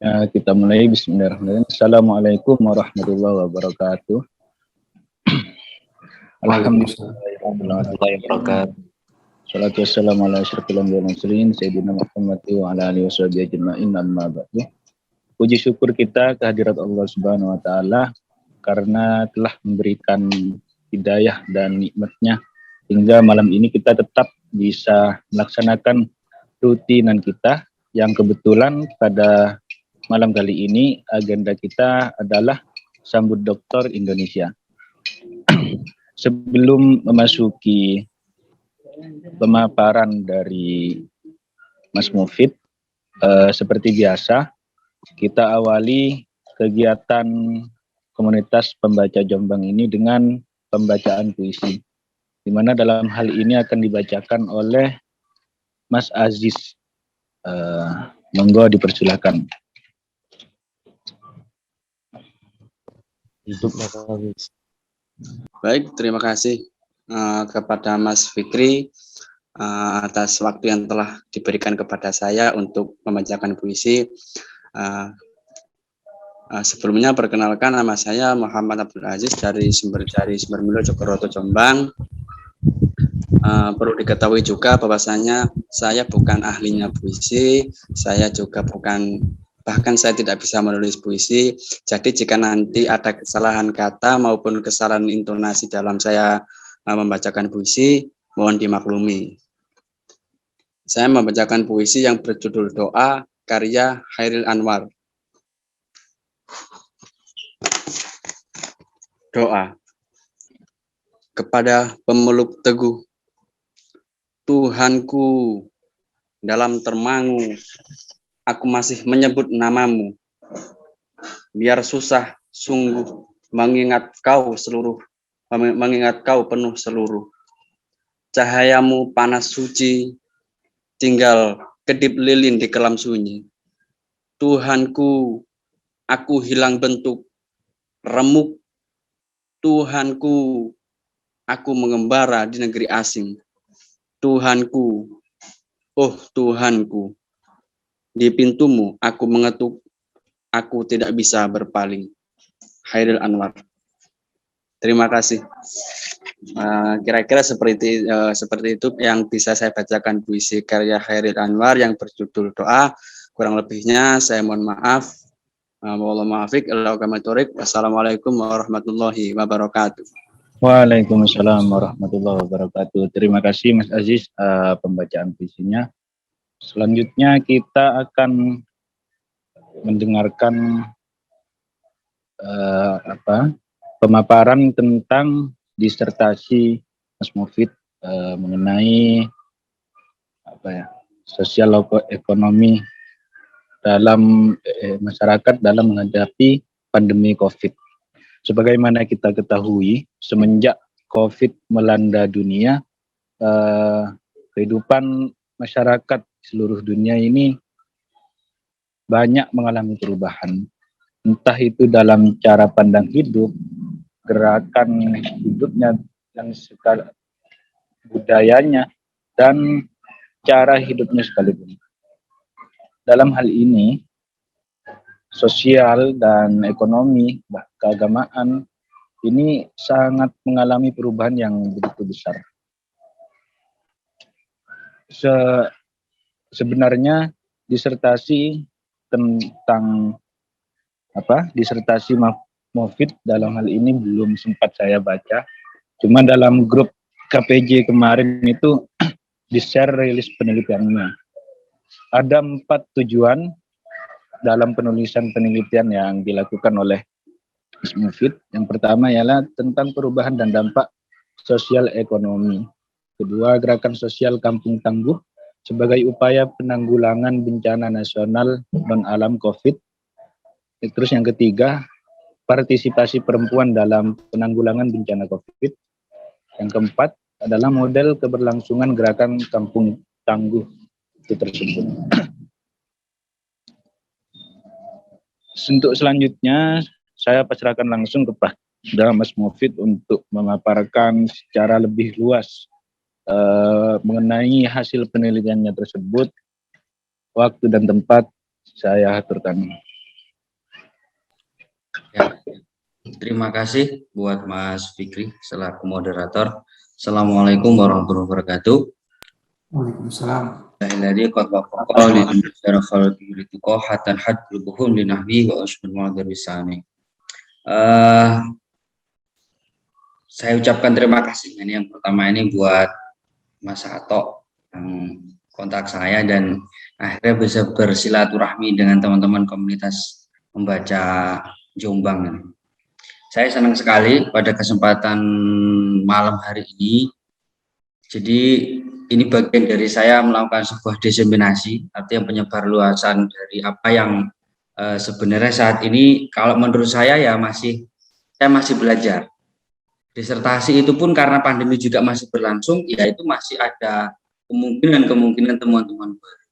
Kita mulai. Bismillahirrahmanirrahim. Assalamualaikum warahmatullahi wabarakatuh. Waalaikumsalam Alhamdulillah. warahmatullahi wabarakatuh. Salatu wassalamu ala asyrofil anbiya'i wal mursalin sayyidina Muhammad wa ala alihi washabihi ajma'in, amma ba'du. Puji syukur kita kehadirat Allah Subhanahu wa taala karena telah memberikan hidayah dan nikmatnya hingga malam ini kita tetap bisa melaksanakan rutinan kita yang kebetulan pada malam kali ini agenda kita adalah sambut Doktor Indonesia. Sebelum memasuki pemaparan dari Mas Mufid, seperti biasa kita awali kegiatan komunitas pembaca Jombang ini dengan pembacaan puisi, di mana dalam hal ini akan dibacakan oleh Mas Aziz. Monggo dipersilakan. Baik, terima kasih kepada Mas Fikri atas waktu yang telah diberikan kepada saya untuk membacakan puisi. Sebelumnya perkenalkan, nama saya Muhammad Abdul Aziz dari Sumbermilo Jogoroto Jombang. Perlu diketahui juga bahwasanya saya bukan ahlinya puisi, saya juga bahkan saya tidak bisa menulis puisi. Jadi jika nanti ada kesalahan kata maupun kesalahan intonasi dalam saya membacakan puisi, mohon dimaklumi. Saya membacakan puisi yang berjudul Doa, karya Chairil Anwar. Doa. Kepada pemeluk teguh, Tuhanku, dalam termangu, aku masih menyebut namamu. Biar susah sungguh mengingat kau penuh seluruh. Cahayamu panas suci, tinggal kedip lilin di kelam sunyi. Tuhanku, aku hilang bentuk, remuk. Tuhanku, aku mengembara di negeri asing. Tuhanku, oh Tuhanku, di pintumu aku mengetuk, aku tidak bisa berpaling. Chairil Anwar. Terima kasih. Kira-kira seperti itu yang bisa saya bacakan puisi karya Chairil Anwar yang berjudul Doa. Kurang lebihnya saya mohon maaf. Wassalamualaikum warahmatullahi wabarakatuh. Waalaikumsalam warahmatullahi wabarakatuh. Terima kasih Mas Aziz pembacaan puisinya. Selanjutnya kita akan mendengarkan pemaparan tentang disertasi Mas Mufid mengenai sosial ekonomi dalam masyarakat dalam menghadapi pandemi COVID. Sebagaimana kita ketahui, semenjak COVID melanda dunia, kehidupan masyarakat seluruh dunia ini banyak mengalami perubahan. Entah itu dalam cara pandang hidup, gerakan hidupnya, dan segala budayanya, dan cara hidupnya sekalipun. Dalam hal ini, sosial dan ekonomi, keagamaan ini sangat mengalami perubahan yang begitu besar. Sebenarnya disertasi tentang disertasi Mufid dalam hal ini belum sempat saya baca. Cuma dalam grup KPJ kemarin itu di-share rilis penelitiannya. Ada 4 tujuan dalam penulisan penelitian yang dilakukan oleh Mas Mufid. Yang pertama ialah tentang perubahan dan dampak sosial ekonomi. Kedua, gerakan sosial Kampung Tangguh sebagai upaya penanggulangan bencana nasional non-alam COVID. Terus yang ketiga, partisipasi perempuan dalam penanggulangan bencana COVID. Yang keempat adalah model keberlangsungan gerakan Kampung Tangguh itu tersebut. Untuk selanjutnya, saya persilakan langsung kepada Mas Mufid untuk memaparkan secara lebih luas mengenai hasil penelitiannya tersebut, waktu dan tempat Saya aturkan. Ya, terima kasih buat Mas Fikri selaku moderator. Assalamualaikum warahmatullahi wabarakatuh. Waalaikumsalam. Jadi khotbah pokok di secara khalqi tuqah hatta hadrubuhum linahwi wa usbul madhar bisani. Saya ucapkan terima kasih ini yang pertama ini buat Mas Ato yang kontak saya dan akhirnya bisa bersilaturahmi dengan teman-teman komunitas membaca Jombang. Saya senang sekali pada kesempatan malam hari ini. Jadi ini bagian dari saya melakukan sebuah diseminasi, artinya penyebar luasan dari apa yang sebenarnya saat ini kalau menurut saya ya saya masih belajar. Disertasi itu pun karena pandemi juga masih berlangsung, ya itu masih ada kemungkinan temuan-temuan baru.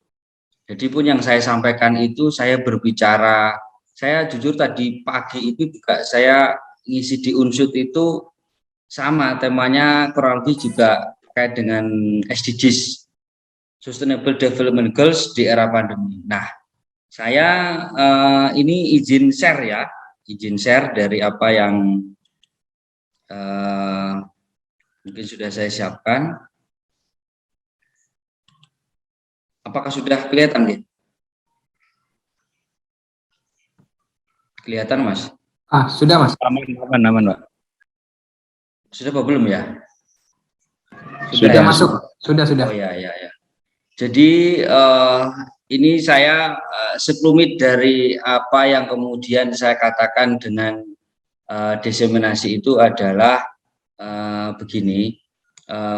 Jadi pun yang saya sampaikan itu saya berbicara, saya jujur tadi pagi itu juga saya ngisi di Unsud itu sama temanya kurang lebih juga terkait dengan SDGs, Sustainable Development Goals di era pandemi. Nah, saya ini izin share dari apa yang mungkin sudah saya siapkan. Apakah sudah kelihatan, Dit? Kelihatan, Mas? Sudah, Mas. Aman, Pak. Sudah apa belum ya? Sudah masuk. Sudah. Oh ya. Jadi ini saya sekelumit dari apa yang kemudian saya katakan dengan diseminasi itu adalah begini.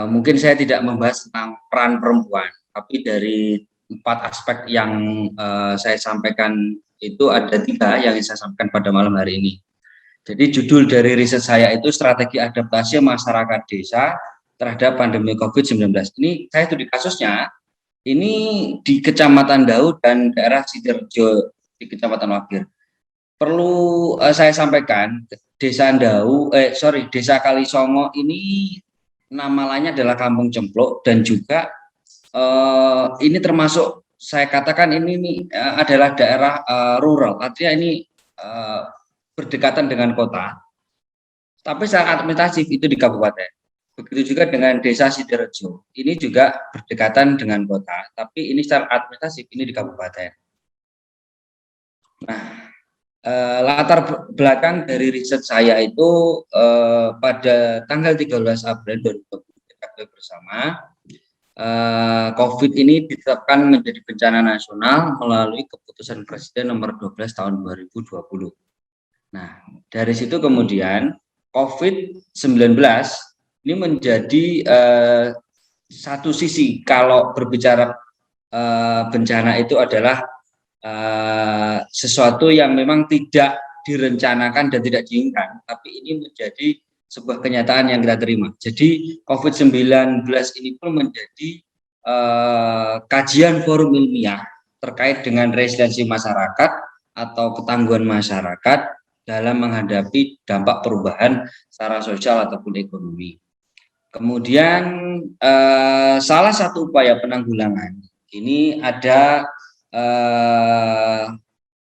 Mungkin saya tidak membahas tentang peran perempuan, tapi dari 4 aspek yang saya sampaikan itu ada 3 yang saya sampaikan pada malam hari ini. Jadi judul dari riset saya itu strategi adaptasi masyarakat desa terhadap pandemi COVID-19. Ini saya studi kasusnya, ini di Kecamatan Daud dan daerah Sidoarjo di Kecamatan Wagir. Perlu saya sampaikan, Desa Kalisongo ini nama lainnya adalah Kampung Cemplok dan juga ini termasuk saya katakan ini adalah daerah rural, artinya ini berdekatan dengan kota, tapi secara administratif itu di kabupaten. Begitu juga dengan Desa Sidoarjo, ini juga berdekatan dengan kota, tapi ini secara administratif ini di kabupaten. Nah, latar belakang dari riset saya itu pada tanggal 13 April 2020 kita bersama COVID ini ditetapkan menjadi bencana nasional melalui keputusan Presiden nomor 12 tahun 2020. Nah, dari situ kemudian COVID-19 ini menjadi satu sisi kalau berbicara bencana itu adalah sesuatu yang memang tidak direncanakan dan tidak diinginkan, tapi ini menjadi sebuah kenyataan yang kita terima. Jadi COVID-19 ini pun menjadi kajian forum ilmiah terkait dengan resiliensi masyarakat atau ketangguhan masyarakat dalam menghadapi dampak perubahan secara sosial ataupun ekonomi. Kemudian salah satu upaya penanggulangan ini ada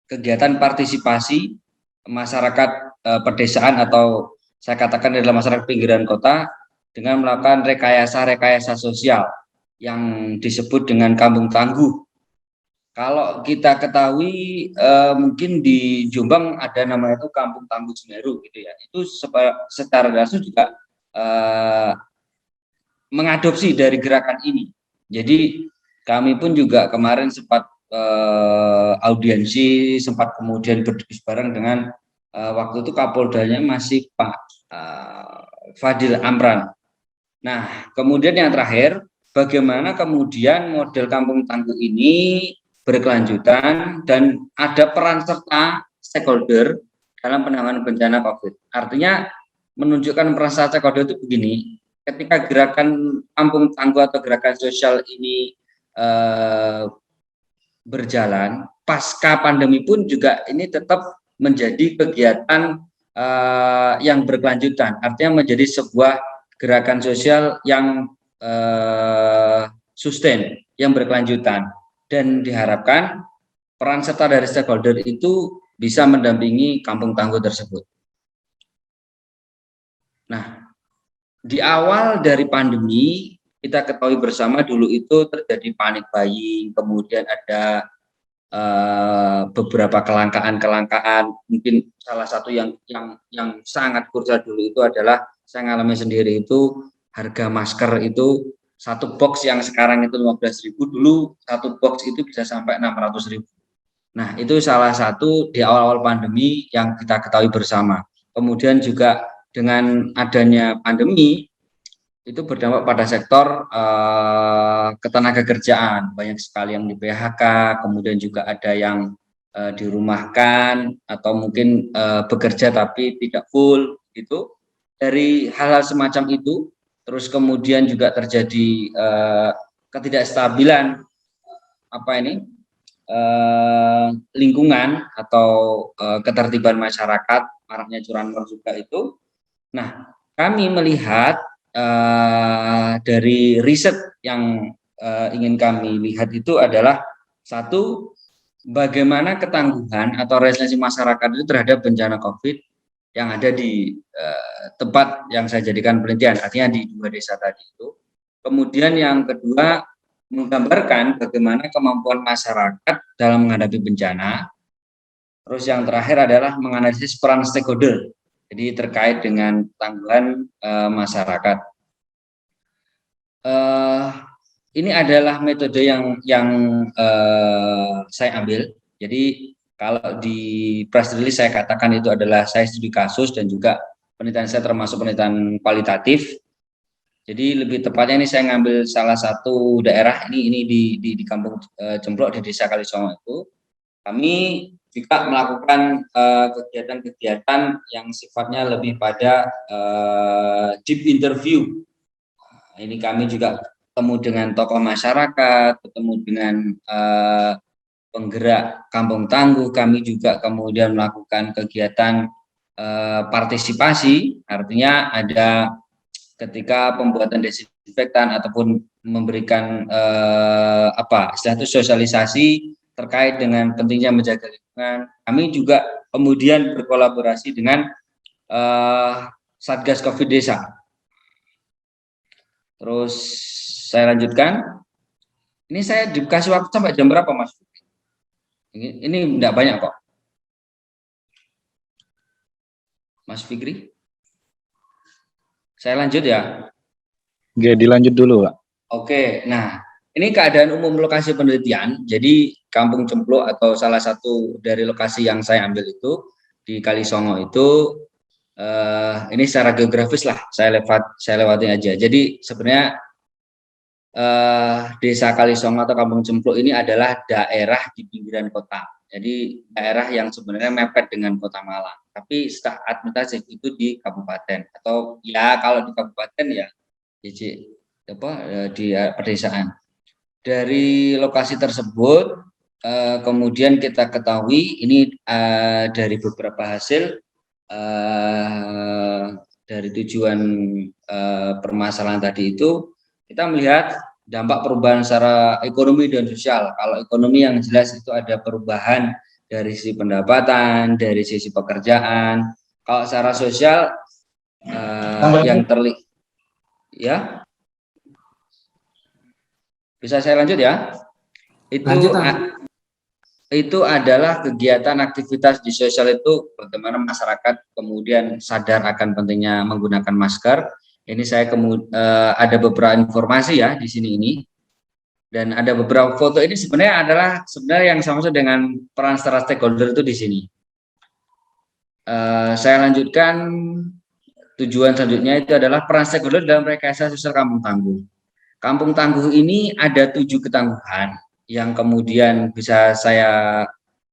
kegiatan partisipasi masyarakat pedesaan atau saya katakan adalah masyarakat pinggiran kota dengan melakukan rekayasa sosial yang disebut dengan kampung tangguh. Kalau kita ketahui mungkin di Jombang ada namanya itu Kampung Tangguh Semeru gitu ya. Itu secara langsung juga mengadopsi dari gerakan ini. Jadi kami pun juga kemarin sempat audiensi, sempat kemudian berdiskusi bareng dengan waktu itu Kapoldanya masih Pak Fadil Amran. Nah, kemudian yang terakhir, bagaimana kemudian model kampung tangguh ini berkelanjutan dan ada peran serta stakeholder dalam penanganan bencana COVID. Artinya menunjukkan peran serta stakeholder itu begini, ketika gerakan kampung tangguh atau gerakan sosial ini berjalan, pasca pandemi pun juga ini tetap menjadi kegiatan yang berkelanjutan, artinya menjadi sebuah gerakan sosial yang sustain, yang berkelanjutan. Dan diharapkan peran serta dari stakeholder itu bisa mendampingi kampung tangguh tersebut. Nah, di awal dari pandemi, kita ketahui bersama dulu itu terjadi panic buying, kemudian ada beberapa kelangkaan. Mungkin salah satu yang sangat krusial dulu itu adalah saya ngalami sendiri itu harga masker itu satu box yang sekarang itu 15.000, dulu satu box itu bisa sampai 600.000. Nah, itu salah satu di awal-awal pandemi yang kita ketahui bersama. Kemudian juga dengan adanya pandemi itu berdampak pada sektor ketenagakerjaan, banyak sekali yang di PHK, kemudian juga ada yang dirumahkan atau mungkin bekerja tapi tidak full gitu. Dari hal-hal semacam itu, terus kemudian juga terjadi ketidakstabilan lingkungan atau ketertiban masyarakat, maraknya curanmor juga itu. Nah, kami melihat dari riset yang ingin kami lihat itu adalah satu, bagaimana ketangguhan atau resiliensi masyarakat itu terhadap bencana COVID yang ada di tempat yang saya jadikan penelitian, artinya di 2 desa tadi itu. Kemudian yang kedua, menggambarkan bagaimana kemampuan masyarakat dalam menghadapi bencana. Terus yang terakhir adalah menganalisis peran stakeholder, jadi terkait dengan tangguhan masyarakat. Ini adalah metode yang saya ambil. Jadi kalau di press release saya katakan itu adalah saya studi kasus dan juga penelitian saya termasuk penelitian kualitatif. Jadi lebih tepatnya ini saya ngambil salah satu daerah ini di Kampung Cemplok di Desa Kalisongo itu. Kami juga melakukan kegiatan-kegiatan yang sifatnya lebih pada deep interview. Ini kami juga ketemu dengan tokoh masyarakat, ketemu dengan penggerak kampung tangguh. Kami juga kemudian melakukan kegiatan partisipasi, artinya ada ketika pembuatan desinfektan ataupun memberikan istilah itu sosialisasi terkait dengan pentingnya menjaga lingkungan. Kami juga kemudian berkolaborasi dengan Satgas Covid Desa. Terus saya lanjutkan. Ini saya dikasih waktu sampai jam berapa, Mas? Ini enggak banyak kok. Mas Fikri? Saya lanjut ya. Oke, dilanjut dulu, Pak. Oke, nah ini keadaan umum lokasi penelitian. Jadi Kampung Cemplok atau salah satu dari lokasi yang saya ambil itu di Kalisongo itu ini secara geografis lah saya lewatin aja. Jadi sebenarnya Desa Kalisongo atau Kampung Cemplok ini adalah daerah di pinggiran kota. Jadi daerah yang sebenarnya mepet dengan Kota Malang. Tapi secara administratif itu di kabupaten atau ya kalau di kabupaten ya di pedesaan. Dari lokasi tersebut kemudian kita ketahui ini dari beberapa hasil dari tujuan permasalahan tadi itu kita melihat dampak perubahan secara ekonomi dan sosial. Kalau ekonomi yang jelas itu ada perubahan dari sisi pendapatan, dari sisi pekerjaan. Kalau secara sosial yang terlihat, ya, bisa saya lanjut ya? Itu adalah kegiatan aktivitas di sosial itu bagaimana masyarakat kemudian sadar akan pentingnya menggunakan masker. Ini saya ada beberapa informasi ya di sini ini, dan ada beberapa foto ini sebenarnya yang sama dengan peran secara stakeholder itu di sini. Saya lanjutkan, tujuan selanjutnya itu adalah peran stakeholder dalam rekayasa sosial Kampung Tangguh. Kampung Tangguh ini ada 7 ketangguhan yang kemudian bisa saya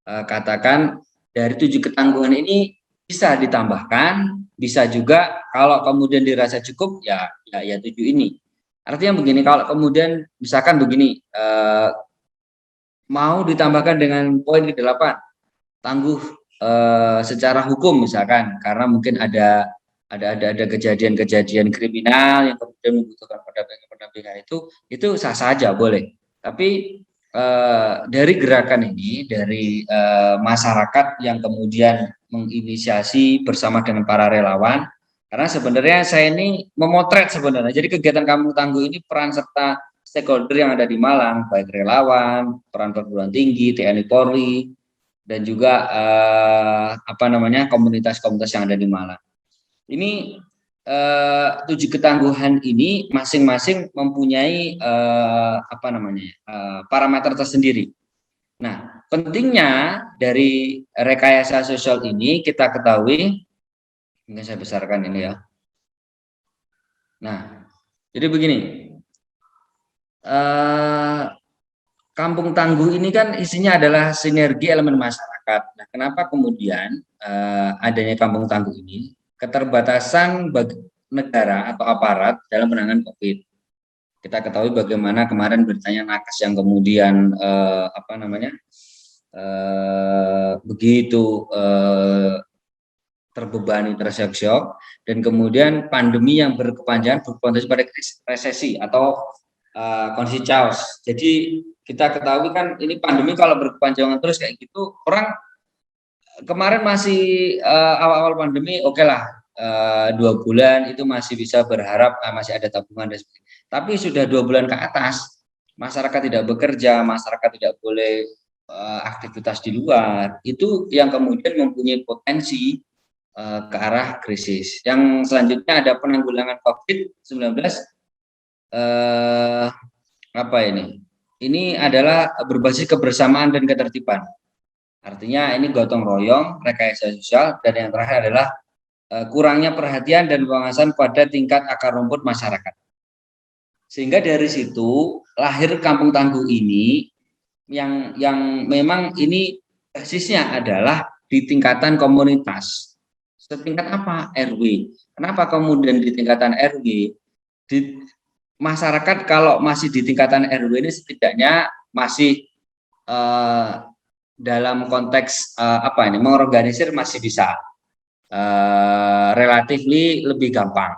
katakan dari 7 ketangguhan ini bisa ditambahkan, bisa juga kalau kemudian dirasa cukup ya 7 ini. Artinya begini, kalau kemudian misalkan begini mau ditambahkan dengan poin ke-8 tangguh secara hukum misalkan, karena mungkin ada kejadian-kejadian kriminal yang kemudian membutuhkan pendampingan itu sah saja boleh. Tapi dari gerakan ini, dari masyarakat yang kemudian menginisiasi bersama dengan para relawan, karena sebenarnya saya ini memotret sebenarnya. Jadi kegiatan Kampung Tangguh ini peran serta stakeholder yang ada di Malang, baik relawan, peran perguruan tinggi, TNI Polri, dan juga komunitas-komunitas yang ada di Malang. Ini 7 ketangguhan ini masing-masing mempunyai parameter tersendiri. Nah, pentingnya dari rekayasa sosial ini kita ketahui, mungkin saya besarkan ini ya. Nah, jadi begini, Kampung Tangguh ini kan isinya adalah sinergi elemen masyarakat. Nah, kenapa kemudian adanya Kampung Tangguh ini? Keterbatasan negara atau aparat dalam penanganan COVID. Kita ketahui bagaimana kemarin beritanya nakes yang kemudian begitu terbebani, terseok-seok, dan kemudian pandemi yang berkepanjangan berpotensi pada resesi atau kondisi chaos. Jadi kita ketahui kan ini pandemi kalau berkepanjangan terus kayak gitu, orang kemarin masih awal-awal pandemi oke lah, 2 bulan itu masih bisa berharap masih ada tabungan dan sebagainya. Tapi sudah 2 bulan ke atas, masyarakat tidak bekerja, masyarakat tidak boleh aktivitas di luar, itu yang kemudian mempunyai potensi ke arah krisis. Yang selanjutnya ada penanggulangan COVID-19. Ini adalah berbasis kebersamaan dan ketertiban. Artinya ini gotong royong, rekayasa sosial, dan yang terakhir adalah kurangnya perhatian dan pengawasan pada tingkat akar rumput masyarakat. Sehingga dari situ lahir Kampung Tangguh ini yang memang ini basisnya adalah di tingkatan komunitas. Setingkat apa? RW. Kenapa kemudian di tingkatan RW? Di masyarakat kalau masih di tingkatan RW ini setidaknya masih dalam konteks mengorganisir masih bisa relatif lebih gampang.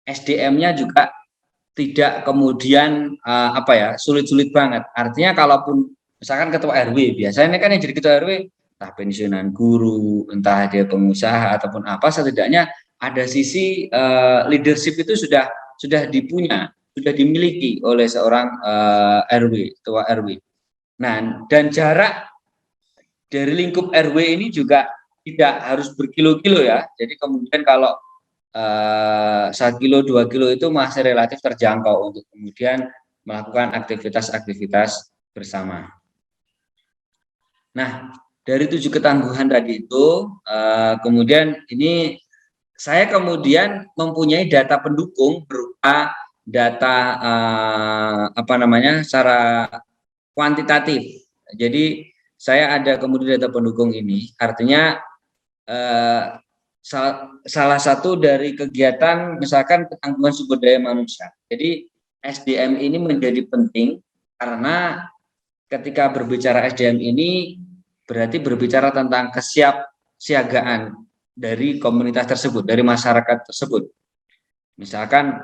SDM-nya juga tidak kemudian sulit-sulit banget. Artinya kalaupun misalkan ketua RW, biasanya kan yang jadi ketua RW entah pensiunan guru, entah dia pengusaha ataupun apa, setidaknya ada sisi leadership itu sudah dimiliki oleh seorang RW, ketua RW. Nah, dan jarak dari lingkup RW ini juga tidak harus berkilo-kilo ya. Jadi kemudian kalau 1 kilo, 2 kilo itu masih relatif terjangkau untuk kemudian melakukan aktivitas-aktivitas bersama. Nah, dari 7 ketangguhan tadi itu, kemudian ini saya kemudian mempunyai data pendukung berupa data secara kuantitatif. Jadi saya ada kemudian data pendukung ini, artinya salah satu dari kegiatan misalkan ketangguhan sumber daya manusia. Jadi SDM ini menjadi penting karena ketika berbicara SDM ini berarti berbicara tentang kesiapsiagaan dari komunitas tersebut, dari masyarakat tersebut. Misalkan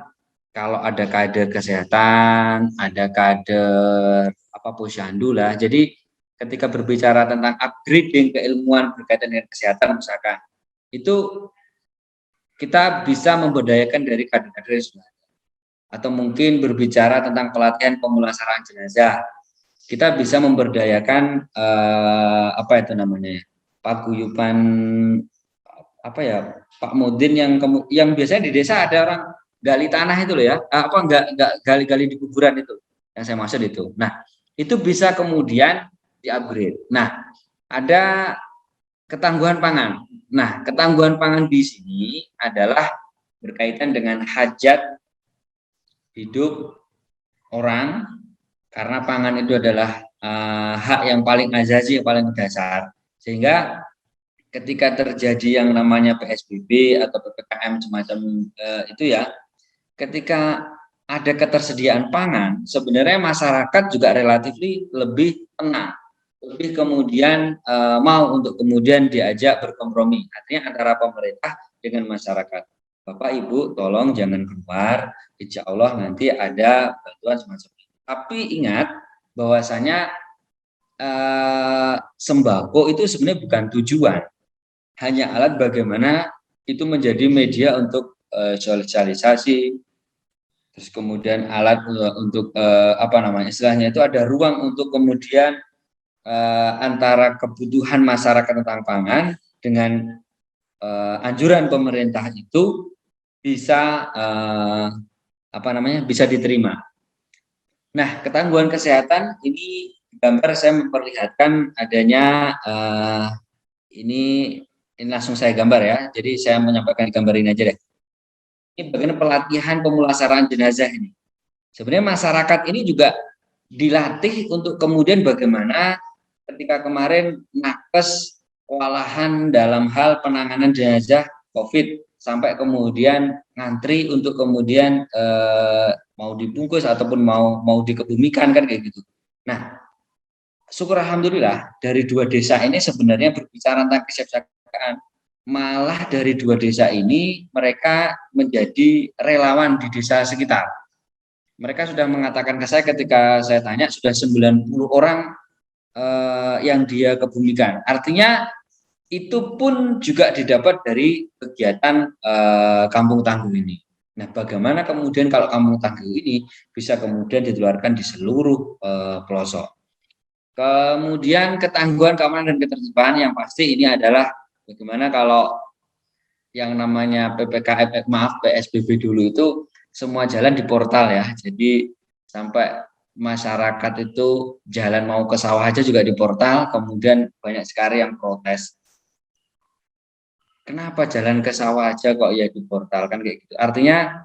kalau ada kader kesehatan, ada kader posyandu lah. Jadi ketika berbicara tentang upgrading keilmuan berkaitan dengan kesehatan misalkan, itu kita bisa memberdayakan dari kader-kader yang sudah ada. Atau mungkin berbicara tentang pelatihan pemulasaraan jenazah, kita bisa memberdayakan paguyuban Pak Mudin yang biasanya di desa ada orang gali tanah itu loh ya, gali-gali di kuburan itu, yang saya maksud itu. Nah, itu bisa kemudian di-upgrade. Nah, ada ketangguhan pangan. Nah, ketangguhan pangan di sini adalah berkaitan dengan hajat hidup orang, karena pangan itu adalah hak yang paling azazi, yang paling dasar. Sehingga ketika terjadi yang namanya PSBB atau PPKM semacam itu ya, ketika ada ketersediaan pangan, sebenarnya masyarakat juga relatif lebih tenang, lebih kemudian mau untuk kemudian diajak berkompromi. Artinya antara pemerintah dengan masyarakat. Bapak Ibu tolong jangan keluar, insya Allah nanti ada bantuan semacam itu. Tapi ingat bahwasanya sembako itu sebenarnya bukan tujuan, hanya alat bagaimana itu menjadi media untuk sosialisasi, terus kemudian alat untuk istilahnya itu ada ruang untuk kemudian antara kebutuhan masyarakat tentang pangan dengan anjuran pemerintah itu bisa bisa diterima. Nah, ketangguhan kesehatan ini gambar saya memperlihatkan adanya ini langsung saya gambar ya. Jadi saya menyampaikan di gambar ini aja deh. Ini bagaimana pelatihan pemulasaraan jenazah ini. Sebenarnya masyarakat ini juga dilatih untuk kemudian bagaimana ketika kemarin nakes kewalahan dalam hal penanganan jenazah COVID sampai kemudian ngantri untuk kemudian mau dibungkus ataupun mau dikebumikan kan kayak gitu. Nah, syukur alhamdulillah dari 2 desa ini sebenarnya berbicara tentang kesiapsiagaan, malah dari 2 desa ini mereka menjadi relawan di desa sekitar. Mereka sudah mengatakan ke saya ketika saya tanya sudah 90 orang yang dia kebumikan. Artinya itu pun juga didapat dari kegiatan kampung tangguh ini. Nah, bagaimana kemudian kalau kampung tangguh ini bisa kemudian ditularkan di seluruh pelosok. Kemudian ketangguhan keamanan dan ketertiban yang pasti ini adalah bagaimana kalau yang namanya PSBB dulu itu semua jalan di portal ya. Jadi sampai masyarakat itu jalan mau ke sawah aja juga di portal, kemudian banyak sekali yang protes. Kenapa jalan ke sawah aja kok ya di portal kan kayak gitu. Artinya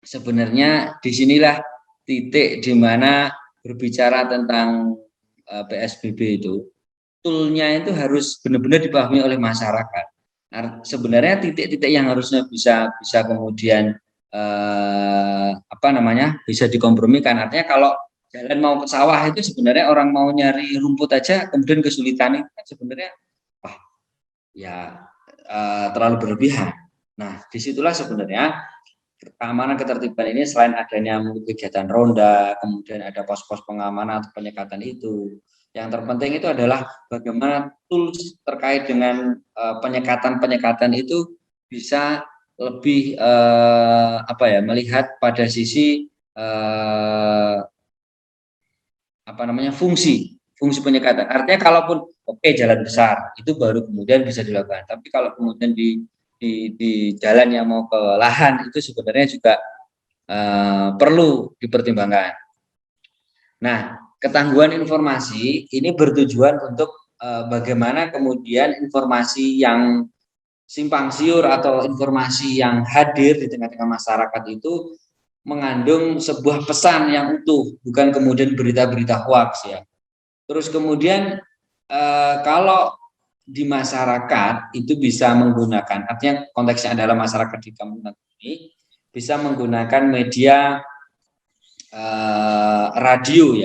sebenarnya disinilah titik di mana berbicara tentang PSBB itu, toolnya itu harus benar-benar dipahami oleh masyarakat. Sebenarnya titik-titik yang harusnya bisa kemudian bisa dikompromikan. Artinya kalau jalan mau ke sawah itu sebenarnya orang mau nyari rumput aja kemudian kesulitan itu sebenarnya terlalu berlebihan. Nah, disitulah sebenarnya keamanan ketertiban ini selain adanya kegiatan ronda, kemudian ada pos-pos pengamanan atau penyekatan itu. Yang terpenting itu adalah bagaimana tools terkait dengan penyekatan itu bisa lebih melihat pada sisi fungsi penyekatan. Artinya kalaupun jalan besar itu baru kemudian bisa dilakukan. Tapi kalau kemudian di jalan yang mau ke lahan itu sebenarnya juga perlu dipertimbangkan. Nah, ketangguhan informasi ini bertujuan untuk bagaimana kemudian informasi yang simpang siur atau informasi yang hadir di tengah-tengah masyarakat itu mengandung sebuah pesan yang utuh, bukan kemudian berita-berita hoax ya. Terus kemudian kalau di masyarakat itu bisa menggunakan, artinya konteksnya adalah masyarakat di kampung ini bisa menggunakan media radio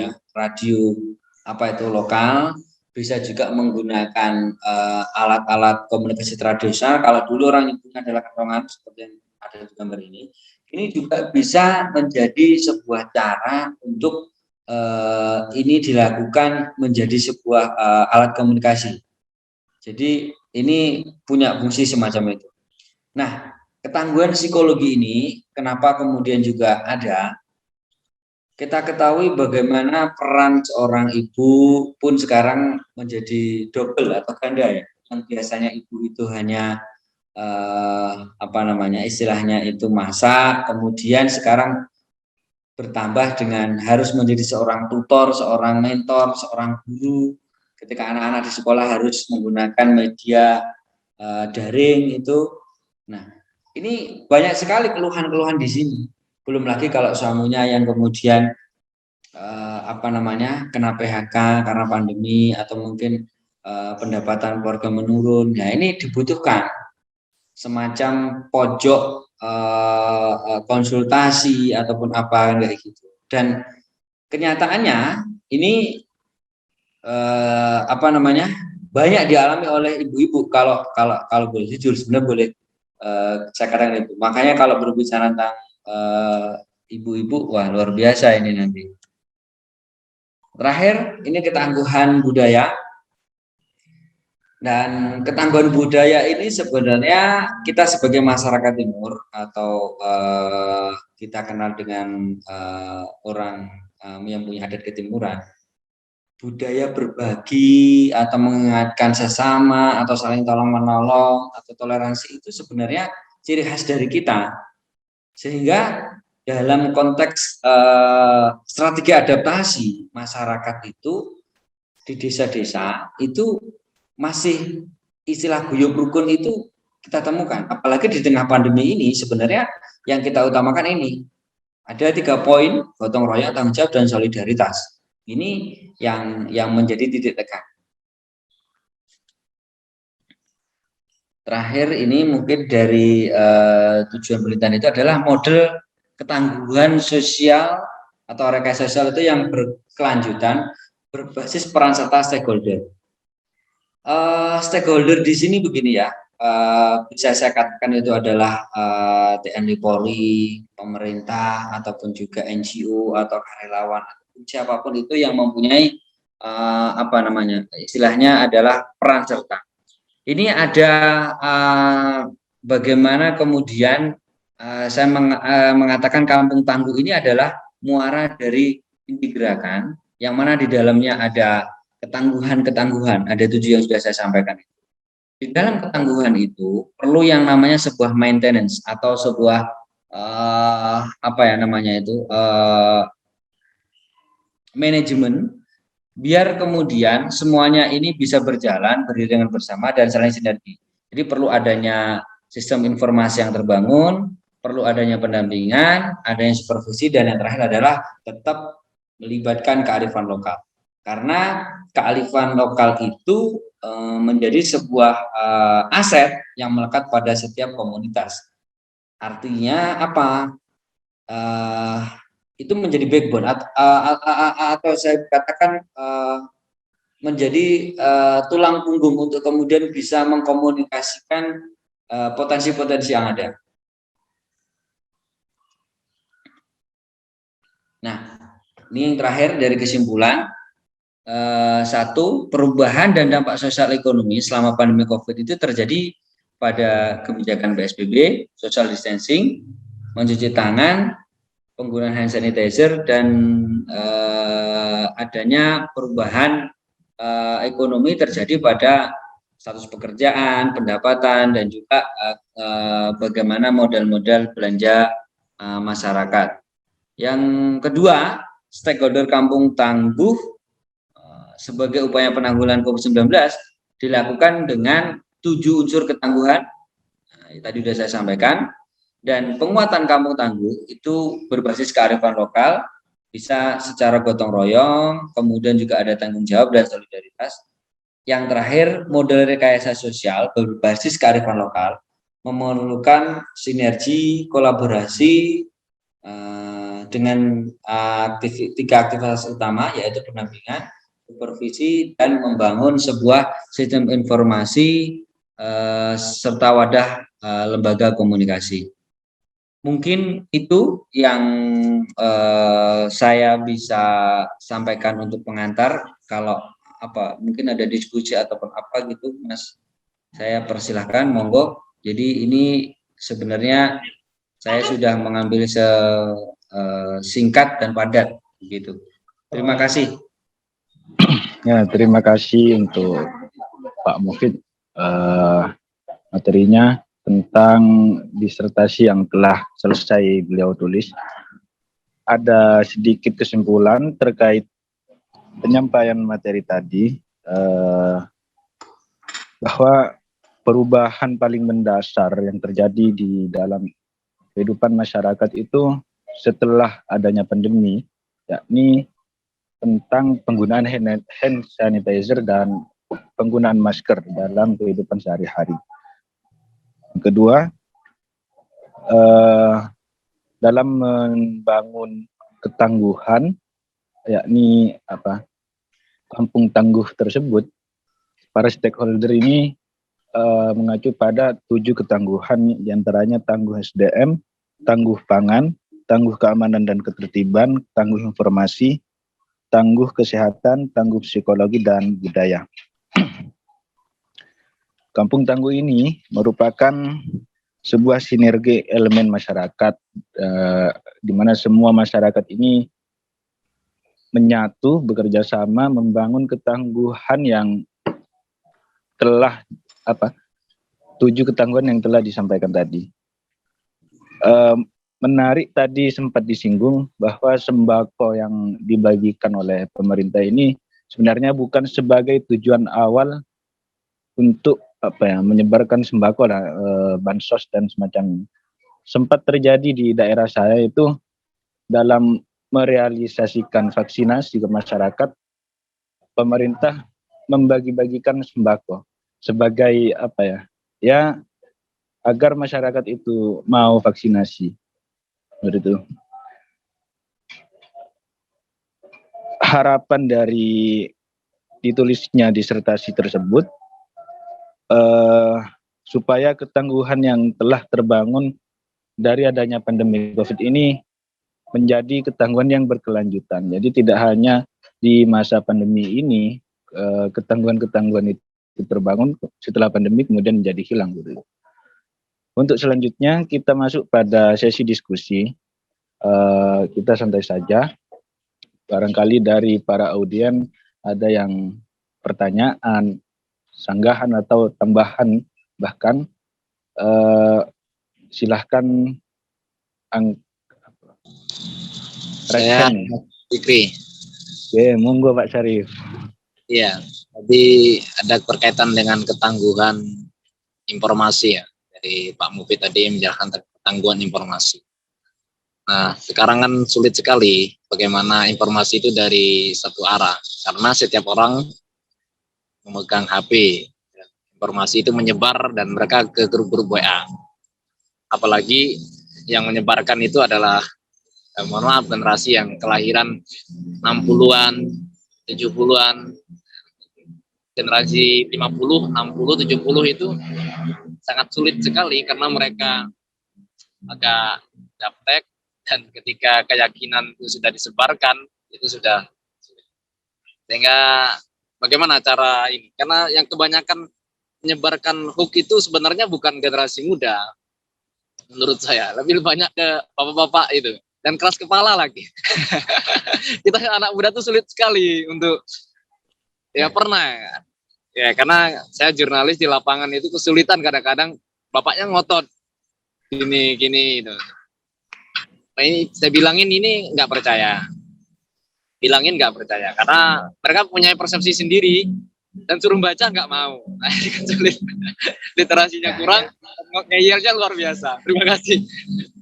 lokal, bisa juga menggunakan alat-alat komunikasi tradisional. Kalau dulu orang nyebutnya adalah kerongan seperti yang ada di gambar ini juga bisa menjadi sebuah cara untuk ini dilakukan menjadi sebuah alat komunikasi. Jadi ini punya fungsi semacam itu. Nah, ketangguhan psikologi ini kenapa kemudian juga ada? Kita ketahui bagaimana peran seorang ibu pun sekarang menjadi double atau ganda ya. Yang biasanya ibu itu hanya istilahnya itu masak, kemudian sekarang bertambah dengan harus menjadi seorang tutor, seorang mentor, seorang guru. Ketika anak-anak di sekolah harus menggunakan media daring itu. Nah, ini banyak sekali keluhan-keluhan di sini. Belum lagi kalau suaminya yang kemudian kena PHK karena pandemi atau mungkin pendapatan keluarga menurun. Ya, ini dibutuhkan semacam pojok konsultasi ataupun apa kayak gitu. Dan kenyataannya ini banyak dialami oleh ibu-ibu. Kalau boleh jujur sebenarnya boleh saya katakan itu. Makanya kalau berbicara tentang ibu-ibu, wah luar biasa ini nanti. Terakhir, ini ketangguhan budaya. Dan ketangguhan budaya ini sebenarnya kita sebagai masyarakat timur atau kita kenal dengan orang yang punya adat ketimuran, budaya berbagi atau mengingatkan sesama atau saling tolong menolong atau toleransi itu sebenarnya ciri khas dari kita. Sehingga dalam konteks strategi adaptasi masyarakat itu di desa-desa itu masih istilah guyub rukun itu kita temukan. Apalagi di tengah pandemi ini sebenarnya yang kita utamakan ini ada 3 poin: gotong royong, tanggung jawab, dan solidaritas. Ini yang menjadi titik tekan. Terakhir ini mungkin dari tujuan penelitian itu adalah model ketangguhan sosial atau rekayasa sosial itu yang berkelanjutan berbasis peran serta stakeholder. Stakeholder di sini begini ya, bisa saya katakan itu adalah TNI Polri, pemerintah, ataupun juga NGO atau karyawan, siapapun itu yang mempunyai istilahnya adalah peran serta. Ini ada bagaimana kemudian saya mengatakan kampung tangguh ini adalah muara dari inti gerakan yang mana di dalamnya ada ketangguhan, ada 7 yang sudah saya sampaikan. Di dalam ketangguhan itu perlu yang namanya sebuah maintenance atau sebuah manajemen, biar kemudian semuanya ini bisa berjalan beriringan bersama dan saling sinergi. Jadi perlu adanya sistem informasi yang terbangun, perlu adanya pendampingan, adanya supervisi, dan yang terakhir adalah tetap melibatkan kearifan lokal. Karena kearifan lokal itu menjadi sebuah aset yang melekat pada setiap komunitas. Artinya apa? Itu menjadi backbone atau saya katakan menjadi tulang punggung untuk kemudian bisa mengkomunikasikan potensi-potensi yang ada. Nah, ini yang terakhir dari kesimpulan. 1, perubahan dan dampak sosial ekonomi selama pandemi COVID itu terjadi pada kebijakan PSBB, social distancing, mencuci tangan, penggunaan hand sanitizer, dan adanya perubahan ekonomi terjadi pada status pekerjaan, pendapatan, dan juga bagaimana model-model belanja masyarakat. Yang kedua, stakeholder kampung tangguh sebagai upaya penanggulangan COVID-19 dilakukan dengan 7 unsur ketangguhan. Tadi sudah saya sampaikan. Dan penguatan kampung tangguh itu berbasis kearifan lokal, bisa secara gotong royong, kemudian juga ada tanggung jawab dan solidaritas. Yang terakhir, model rekayasa sosial berbasis kearifan lokal, memerlukan sinergi, kolaborasi dengan 3 aktivitas utama, yaitu pendampingan, supervisi, dan membangun sebuah sistem informasi serta wadah lembaga komunikasi. Mungkin itu yang saya bisa sampaikan untuk pengantar. Kalau mungkin ada diskusi ataupun apa gitu, Mas, saya persilahkan, monggo. Jadi ini sebenarnya saya sudah mengambil singkat dan padat gitu. Terima kasih. Ya, terima kasih untuk Pak Mufid materinya tentang disertasi yang telah selesai beliau tulis. Ada sedikit kesimpulan terkait penyampaian materi tadi, bahwa perubahan paling mendasar yang terjadi di dalam kehidupan masyarakat itu setelah adanya pandemi, yakni tentang penggunaan hand sanitizer dan penggunaan masker dalam kehidupan sehari-hari. Yang kedua, dalam membangun ketangguhan, yakni kampung tangguh tersebut, para stakeholder ini mengacu pada 7 ketangguhan, diantaranya tangguh SDM, tangguh pangan, tangguh keamanan dan ketertiban, tangguh informasi, tangguh kesehatan, tangguh psikologi, dan budaya. Kampung Tangguh ini merupakan sebuah sinergi elemen masyarakat, di mana semua masyarakat ini menyatu, bekerja sama, membangun ketangguhan yang telah 7 ketangguhan yang telah disampaikan tadi. Menarik tadi sempat disinggung bahwa sembako yang dibagikan oleh pemerintah ini sebenarnya bukan sebagai tujuan awal untuk menyebarkan sembako lah, bansos dan semacamnya. Sempat terjadi di daerah saya itu dalam merealisasikan vaksinasi ke masyarakat, pemerintah membagi-bagikan sembako sebagai agar masyarakat itu mau vaksinasi. Begitu. Harapan dari ditulisnya disertasi tersebut supaya ketangguhan yang telah terbangun dari adanya pandemi COVID ini menjadi ketangguhan yang berkelanjutan. Jadi tidak hanya di masa pandemi ini ketangguhan-ketangguhan itu terbangun, setelah pandemi kemudian menjadi hilang gitu. Untuk selanjutnya kita masuk pada sesi diskusi. Kita santai saja. Barangkali dari para audien ada yang pertanyaan, sanggahan atau tambahan, bahkan silahkan Saya Fikri. Oke, monggo Pak Syarif. Iya, tadi ada berkaitan dengan ketangguhan informasi ya. Dari Pak Mufid tadi menjelaskan ketangguhan informasi. Nah, sekarang kan sulit sekali bagaimana informasi itu dari satu arah. Karena setiap orang memegang HP. Informasi itu menyebar dan mereka ke grup-grup WA. Apalagi yang menyebarkan itu adalah mohon maaf, generasi yang kelahiran 60-an, 70-an, generasi 50, 60, 70 itu sangat sulit sekali karena mereka agak gaptek, dan ketika keyakinan itu sudah disebarkan, itu sudah sulit. Sehingga bagaimana cara ini? Karena yang kebanyakan menyebarkan hoax itu sebenarnya bukan generasi muda, menurut saya. Lebih banyak ke bapak-bapak itu. Dan keras kepala lagi. Kita anak muda tuh sulit sekali untuk, ya pernah ya, karena saya jurnalis di lapangan itu kesulitan kadang-kadang bapaknya ngotot gini itu. Nah, ini saya bilangin ini nggak percaya, karena mereka punya persepsi sendiri dan suruh baca nggak mau. Nah, ini kan sulit, literasinya kurang, ngeyelnya luar biasa. Terima kasih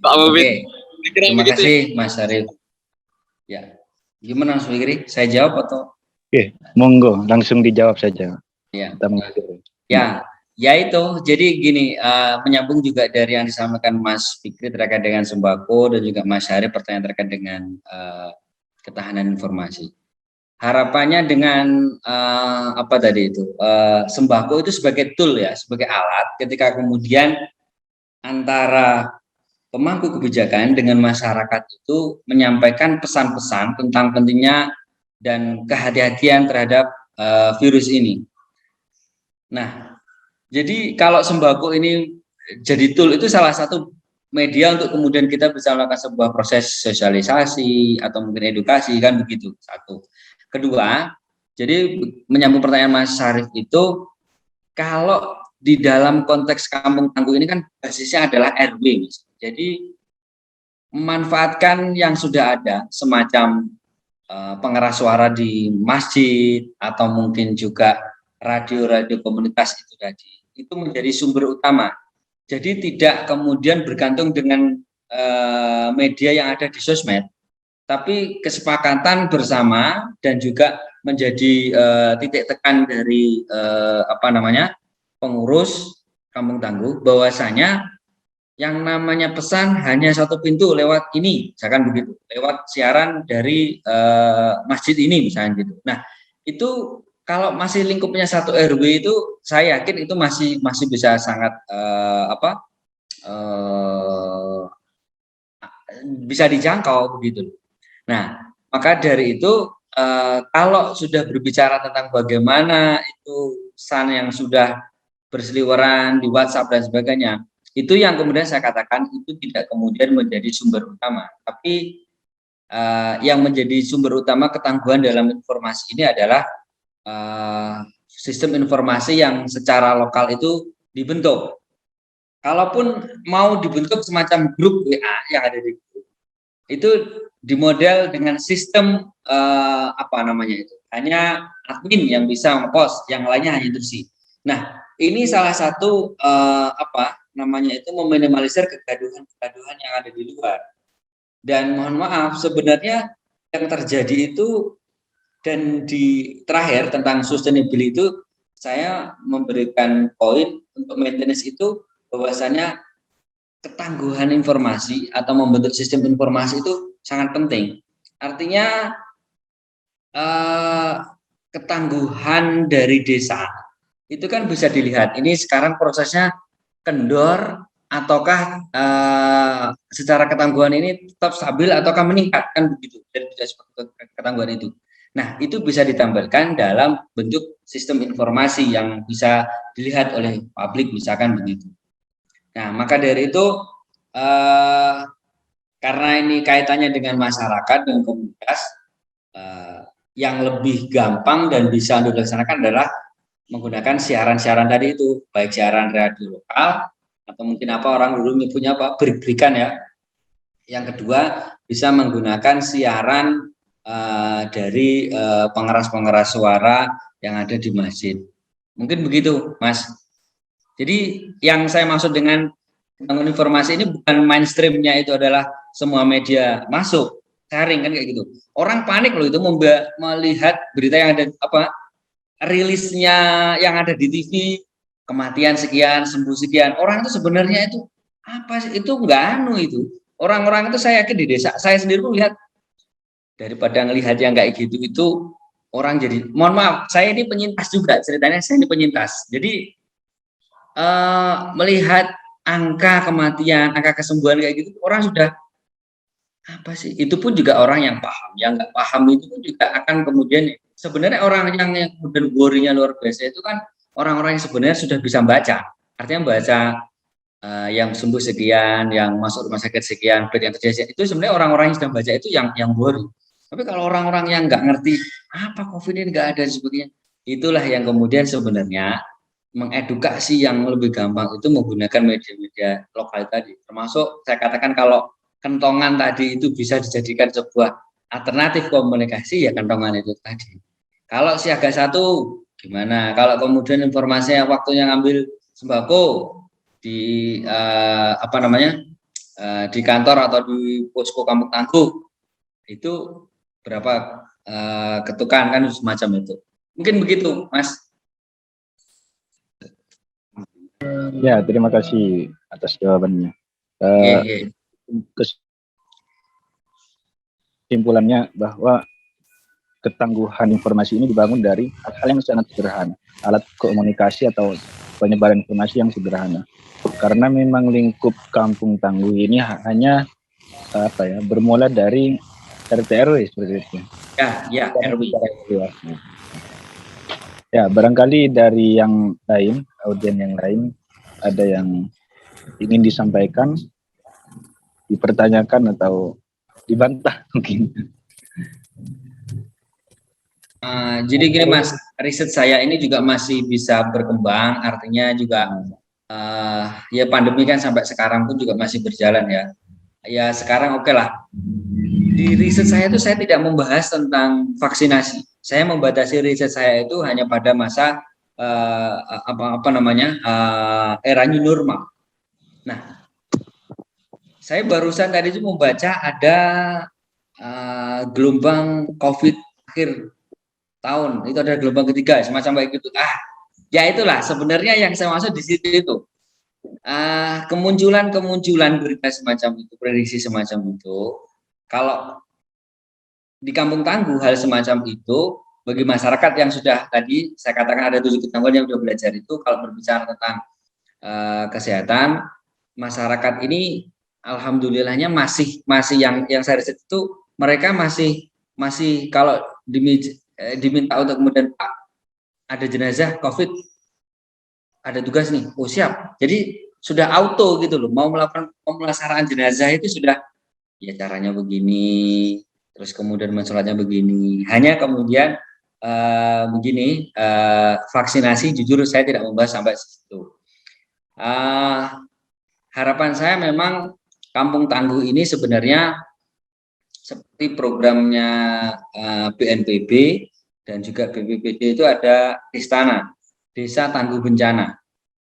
Pak Mufid. Terima kasih Mas Syarif. Ya, gimana Mas Fikri? Saya jawab atau? Oke, monggo langsung dijawab saja. Ya. Ya, Ya itu. Jadi gini, menyambung juga dari yang disampaikan Mas Fikri terkait dengan sembako dan juga Mas Syarif pertanyaan terkait dengan ketahanan informasi. Harapannya dengan apa tadi itu, sembako itu sebagai tool ya, sebagai alat ketika kemudian antara pemangku kebijakan dengan masyarakat itu menyampaikan pesan-pesan tentang pentingnya dan kehati-hatian terhadap virus ini. Nah, jadi kalau sembako ini jadi tool, itu salah satu media untuk kemudian kita bisa melakukan sebuah proses sosialisasi atau mungkin edukasi, kan begitu. Satu. Kedua, jadi menyambung pertanyaan Mas Syarif itu, kalau di dalam konteks Kampung Tangguh ini kan basisnya adalah RW. Jadi memanfaatkan yang sudah ada, semacam pengeras suara di masjid atau mungkin juga radio-radio komunitas itu tadi, itu menjadi sumber utama. Jadi tidak kemudian bergantung dengan media yang ada di sosmed, tapi kesepakatan bersama dan juga menjadi titik tekan dari pengurus Kampung Tangguh, bahwasanya yang namanya pesan hanya satu pintu lewat ini, misalkan begitu, lewat siaran dari masjid ini misalnya gitu. Nah, itu kalau masih lingkupnya satu RW itu, saya yakin itu masih bisa sangat bisa dijangkau begitu. Nah, maka dari itu kalau sudah berbicara tentang bagaimana itu pesan yang sudah berseliweran di WhatsApp dan sebagainya, itu yang kemudian saya katakan itu tidak kemudian menjadi sumber utama, tapi yang menjadi sumber utama ketangguhan dalam informasi ini adalah sistem informasi yang secara lokal itu dibentuk. Kalaupun mau dibentuk semacam grup WA yang ada di grup, itu dimodel dengan sistem apa namanya itu, hanya admin yang bisa ngepost, yang lainnya hanya intersi. Nah, ini salah satu apa namanya itu meminimalisir kegaduhan yang ada di luar. Dan mohon maaf, sebenarnya yang terjadi itu, dan di terakhir tentang sustainability itu saya memberikan poin untuk maintenance itu, bahwasanya ketangguhan informasi atau membentuk sistem informasi itu sangat penting. Artinya ketangguhan dari desa itu kan bisa dilihat. Ini sekarang prosesnya kendor ataukah secara ketangguhan ini tetap stabil ataukah meningkat, kan begitu dari ketangguhan itu. Nah, itu bisa ditampilkan dalam bentuk sistem informasi yang bisa dilihat oleh publik, misalkan begitu. Nah, maka dari itu karena ini kaitannya dengan masyarakat dan komunitas, yang lebih gampang dan bisa dilaksanakan adalah menggunakan siaran-siaran tadi itu, baik siaran radio lokal atau mungkin apa orang dulu punya apa berikan ya. Yang kedua bisa menggunakan siaran dari pengeras-pengeras suara yang ada di masjid. Mungkin begitu, Mas. Jadi yang saya maksud dengan informasi ini bukan mainstreamnya itu adalah semua media masuk, sharing kan kayak gitu. Orang panik loh itu melihat berita yang ada apa rilisnya yang ada di TV, kematian sekian, sembuh sekian. Orang itu sebenarnya itu apa sih? Itu enggak itu. Orang-orang itu saya yakin di desa, saya sendiri pun lihat, daripada ngelihat yang kayak gitu itu orang jadi, mohon maaf, saya ini penyintas juga ceritanya, saya ini penyintas. Jadi melihat angka kematian, angka kesembuhan kayak gitu, orang sudah apa sih? Itu pun juga orang yang paham, yang nggak paham itu pun juga akan kemudian, sebenarnya orang yang kemudian worry-nya luar biasa itu kan orang-orang yang sebenarnya sudah bisa baca, artinya baca yang sembuh sekian, yang masuk rumah sakit sekian, bed yang terjadi, itu sebenarnya orang-orang yang sudah baca itu yang worry. Tapi kalau orang-orang yang nggak ngerti apa COVID ini nggak ada dan sebagainya, itulah yang kemudian sebenarnya mengedukasi yang lebih gampang itu menggunakan media-media lokal tadi. Termasuk saya katakan kalau kentongan tadi itu bisa dijadikan sebuah alternatif komunikasi, ya kentongan itu tadi. Kalau siaga satu gimana? Kalau kemudian informasinya waktunya ngambil sembako di apa namanya di kantor atau di posko kampung tangguh itu berapa ketukan kan semacam itu. Mungkin begitu, Mas. Ya, terima kasih atas jawabannya. Kesimpulannya bahwa ketangguhan informasi ini dibangun dari hal-hal yang sangat sederhana, alat komunikasi atau penyebaran informasi yang sederhana. Karena memang lingkup kampung tangguh ini hanya apa ya, bermula dari RT RW seperti itu. Ya, RW. Ya, barangkali dari yang lain, audien yang lain, ada yang ingin disampaikan, dipertanyakan atau dibantah mungkin. Jadi gini Mas, riset saya ini juga masih bisa berkembang, artinya juga ya pandemi kan sampai sekarang pun juga masih berjalan ya. Ya sekarang oke lah. Di riset saya itu saya tidak membahas tentang vaksinasi. Saya membatasi riset saya itu hanya pada masa apa namanya era new normal. Nah, saya barusan tadi itu membaca ada gelombang COVID akhir tahun, itu ada gelombang ketiga semacam kayak gitu. Ya itulah sebenarnya yang saya maksud di situ itu. Kemunculan berita semacam itu, prediksi semacam itu, kalau di Kampung Tangguh hal semacam itu bagi masyarakat yang sudah tadi saya katakan ada 7 ketangguhan yang sudah belajar itu, kalau berbicara tentang kesehatan masyarakat ini alhamdulillahnya masih yang saya riset itu mereka masih kalau diminta untuk kemudian Pak ada jenazah COVID, ada tugas nih, oh siap. Jadi sudah auto gitu loh, mau melakukan pemulasaraan jenazah itu sudah ya caranya begini, terus kemudian mensolatnya begini. Hanya kemudian begini, vaksinasi jujur saya tidak membahas sampai situ. Harapan saya memang Kampung Tangguh ini sebenarnya seperti programnya BNPB dan juga BPBD itu ada Istana, Desa Tangguh Bencana.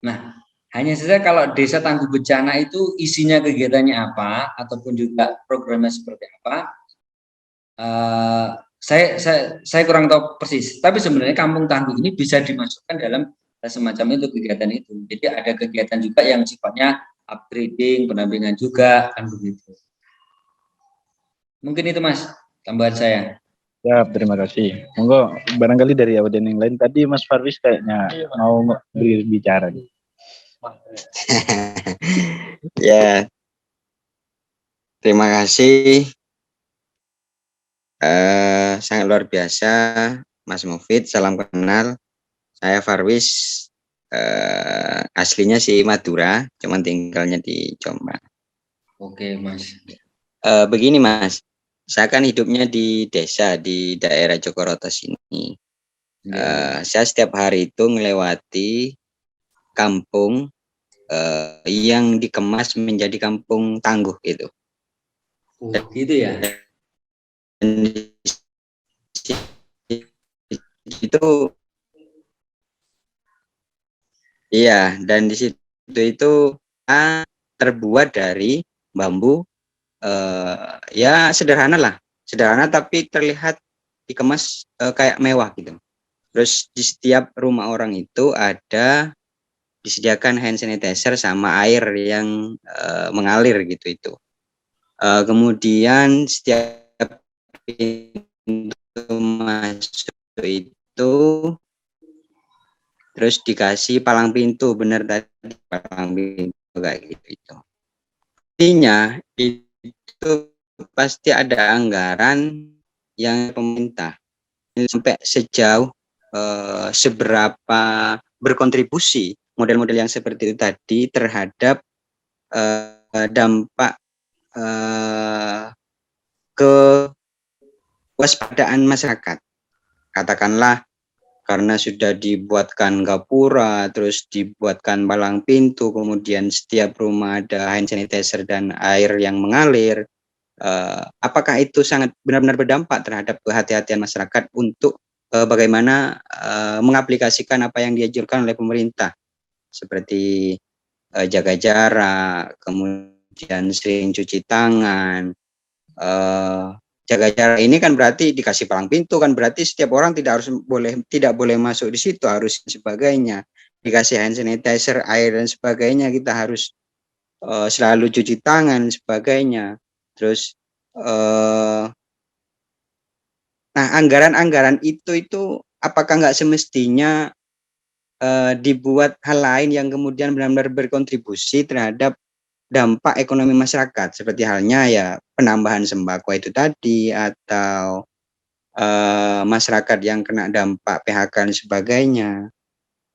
Nah, hanya saja kalau Desa Tangguh Bencana itu isinya kegiatannya apa, ataupun juga programnya seperti apa, saya kurang tahu persis. Tapi sebenarnya Kampung Tangguh ini bisa dimasukkan dalam semacam itu kegiatan itu. Jadi ada kegiatan juga yang sifatnya upgrading, pendampingan juga, kan begitu. Mungkin itu Mas, tambahan saya. Ya, terima kasih. Monggo, barangkali dari audien yang lain. Tadi Mas Farwis kayaknya mau berbicara. Ya, terima kasih. Sangat luar biasa, Mas Mufid. Salam kenal. Saya Farwis. Aslinya si Madura, cuman tinggalnya di Jombang. Oke, Mas. Begini, Mas. Saya kan hidupnya di desa di daerah Jogoroto sini. Saya setiap hari itu melewati kampung yang dikemas menjadi kampung tangguh gitu. Oh, gitu ya. Dan itu iya, dan di situ itu terbuat dari bambu. Ya sederhana tapi terlihat dikemas kayak mewah gitu. Terus di setiap rumah orang itu ada disediakan hand sanitizer sama air yang mengalir gitu itu. Kemudian setiap pintu masuk itu terus dikasih palang pintu, benar tadi palang pintu kayak gitu itu. Artinya itu pasti ada anggaran yang pemerintah sampai sejauh seberapa berkontribusi model-model yang seperti itu tadi terhadap dampak kewaspadaan masyarakat. Katakanlah karena sudah dibuatkan gapura, terus dibuatkan palang pintu, kemudian setiap rumah ada hand sanitizer dan air yang mengalir. Apakah itu sangat benar-benar berdampak terhadap kehati-hatian masyarakat untuk bagaimana mengaplikasikan apa yang dianjurkan oleh pemerintah, seperti jaga jarak, kemudian sering cuci tangan. Jaga jarak ini kan berarti dikasih palang pintu, kan berarti setiap orang tidak boleh masuk di situ, harus sebagainya. Dikasih hand sanitizer, air dan sebagainya, kita harus selalu cuci tangan sebagainya. Terus nah anggaran-anggaran itu apakah nggak semestinya dibuat hal lain yang kemudian benar-benar berkontribusi terhadap dampak ekonomi masyarakat, seperti halnya ya penambahan sembako itu tadi, atau masyarakat yang kena dampak PHK dan sebagainya.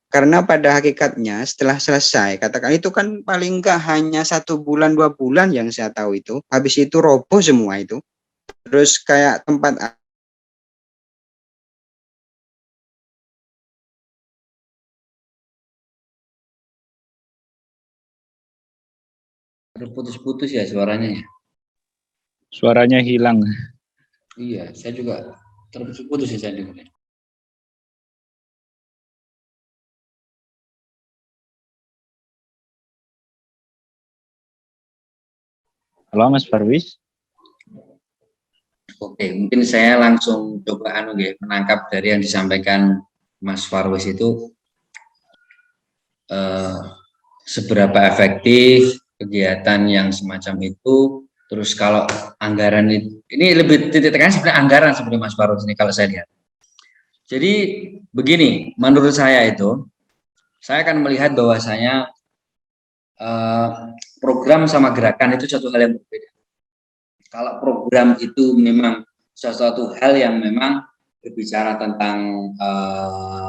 Karena pada hakikatnya setelah selesai, katakan itu kan paling enggak hanya 1 bulan 2 bulan yang saya tahu itu, habis itu roboh semua itu. Terus kayak tempat Terputus-putus ya suaranya ya. Suaranya hilang. Iya, saya juga terputus-putus ya saya dengar. Halo Mas Farwis. Oke, mungkin saya langsung coba menangkap dari yang disampaikan Mas Farwis itu seberapa efektif kegiatan yang semacam itu. Terus kalau anggaran ini lebih titik-titiknya sebenarnya anggaran sebenarnya Mas Farwis ini kalau saya lihat. Jadi begini, menurut saya itu, saya akan melihat bahwasanya program sama gerakan itu satu hal yang berbeda. Kalau program itu memang sesuatu hal yang memang berbicara tentang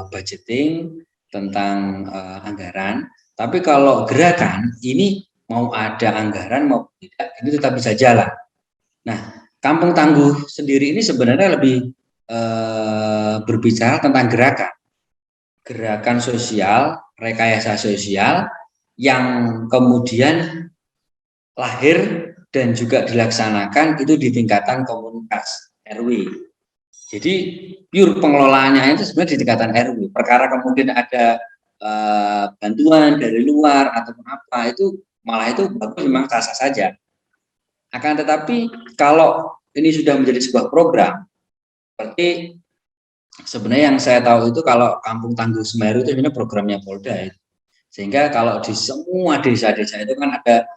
budgeting, tentang anggaran. Tapi kalau gerakan ini mau ada anggaran mau tidak, ini tetap bisa jalan. Nah, Kampung Tangguh sendiri ini sebenarnya lebih berbicara tentang gerakan sosial, rekayasa sosial yang kemudian lahir dan juga dilaksanakan itu di tingkatan komunitas RW. Jadi pure pengelolaannya itu sebenarnya di tingkatan RW. Perkara kemudian ada bantuan dari luar ataupun apa, itu malah itu bagus, memang sah-sah saja. Akan tetapi kalau ini sudah menjadi sebuah program, seperti sebenarnya yang saya tahu itu kalau Kampung Tangguh Semeru itu sebenarnya programnya Polda ya. Sehingga kalau di semua desa-desa itu kan ada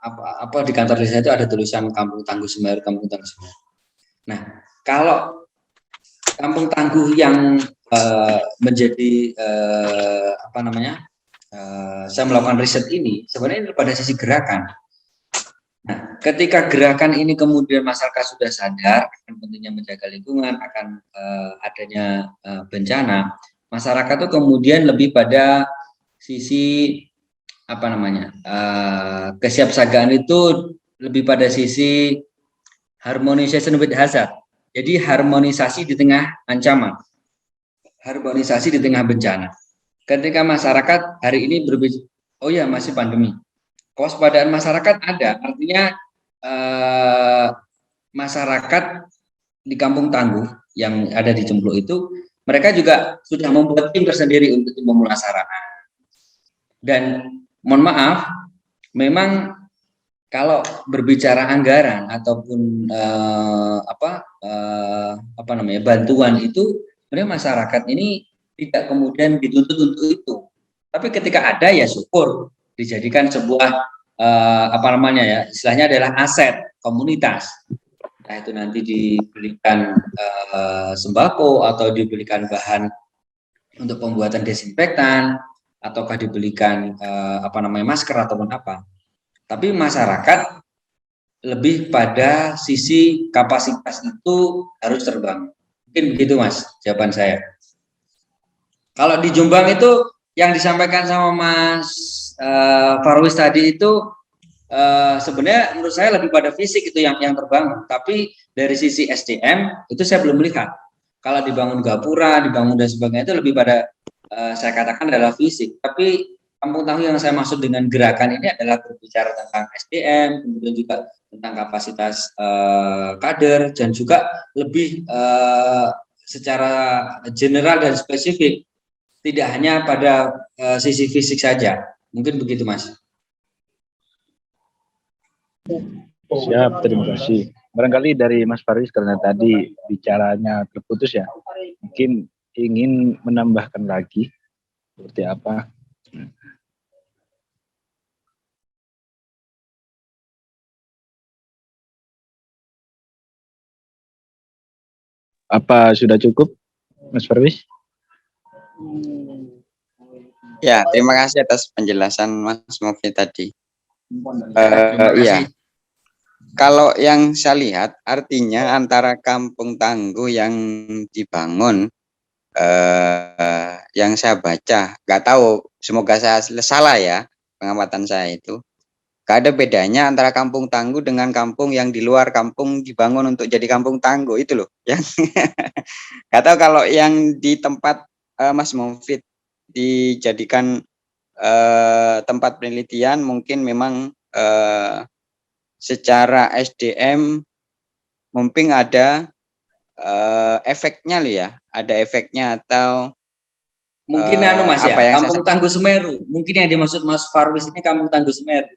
apa di kantor desa itu ada tulisan Kampung Tangguh Semeru, Kampung Tangguh Semeru. Nah, kalau Kampung Tangguh yang menjadi saya melakukan riset ini sebenarnya pada sisi gerakan. Nah, ketika gerakan ini kemudian masyarakat sudah sadar akan pentingnya menjaga lingkungan, akan adanya bencana, masyarakat itu kemudian lebih pada sisi kesiapsiagaan itu lebih pada sisi harmonization with hazard. Jadi harmonisasi di tengah ancaman, harmonisasi di tengah bencana. Ketika masyarakat hari ini berbicara, oh ya masih pandemi, kewaspadaan masyarakat ada, artinya masyarakat di Kampung Tangguh yang ada di Cempluk itu, mereka juga sudah membuat tim tersendiri untuk pemulasaran. Dan mohon maaf, memang kalau berbicara anggaran ataupun bantuan itu, sebenarnya masyarakat ini tidak kemudian dituntut untuk itu. Tapi ketika ada ya syukur dijadikan sebuah istilahnya adalah aset komunitas. Nah, itu nanti dibelikan sembako atau dibelikan bahan untuk pembuatan desinfektan ataukah dibelikan masker ataupun apa. Tapi masyarakat lebih pada sisi kapasitas itu harus terbangun. Mungkin begitu Mas jawaban saya. Kalau di Jombang itu yang disampaikan sama Mas Farwis tadi itu sebenarnya menurut saya lebih pada fisik itu yang terbangun. Tapi dari sisi SDM itu saya belum melihat. Kalau dibangun gapura, dibangun dan sebagainya itu lebih pada saya katakan adalah fisik. Tapi Kampung Tangguh yang saya maksud dengan gerakan ini adalah berbicara tentang SDM, kemudian juga tentang kapasitas kader dan juga lebih secara general dan spesifik, tidak hanya pada sisi fisik saja. Mungkin begitu Mas. Siap, terima kasih. Barangkali dari Mas Faris karena tadi bicaranya terputus ya, mungkin ingin menambahkan lagi seperti apa. Apa sudah cukup, Mas Farwis? Ya, terima kasih atas penjelasan Mas Mufid tadi. Iya. Kalau yang saya lihat, artinya antara Kampung Tangguh yang dibangun, yang saya baca, nggak tahu, semoga saya salah ya, pengamatan saya itu. Gak ada bedanya antara Kampung Tangguh dengan kampung yang di luar kampung dibangun untuk jadi Kampung Tangguh itu loh. Yang gak tahu kalau yang di tempat Mas Mufid dijadikan tempat penelitian mungkin memang secara SDM mungkin ada efeknya loh ya, ada efeknya atau mungkin Mas ya, Kampung Tangguh Semeru. Mungkin yang dimaksud Mas Farwis ini Kampung Tangguh Semeru.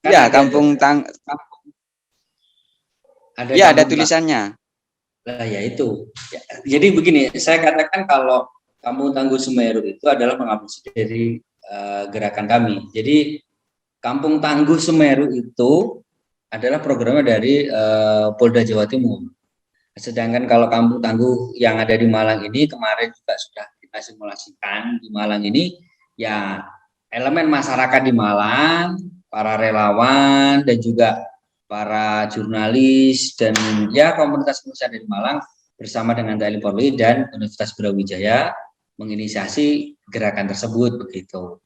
Kan ya, Kampung Tangguh. Ada tulisannya. Nah, ya itu. Ya, jadi begini, saya katakan kalau Kampung Tangguh Semeru itu adalah pengabusi dari gerakan kami. Jadi Kampung Tangguh Semeru itu adalah programnya dari Polda Jawa Timur. Sedangkan kalau Kampung Tangguh yang ada di Malang ini kemarin juga sudah kita simulasikan di Malang ini, ya elemen masyarakat di Malang, para relawan dan juga para jurnalis dan ya komunitas pengusaha dari Malang bersama dengan TNI Polri dan Universitas Brawijaya menginisiasi gerakan tersebut begitu.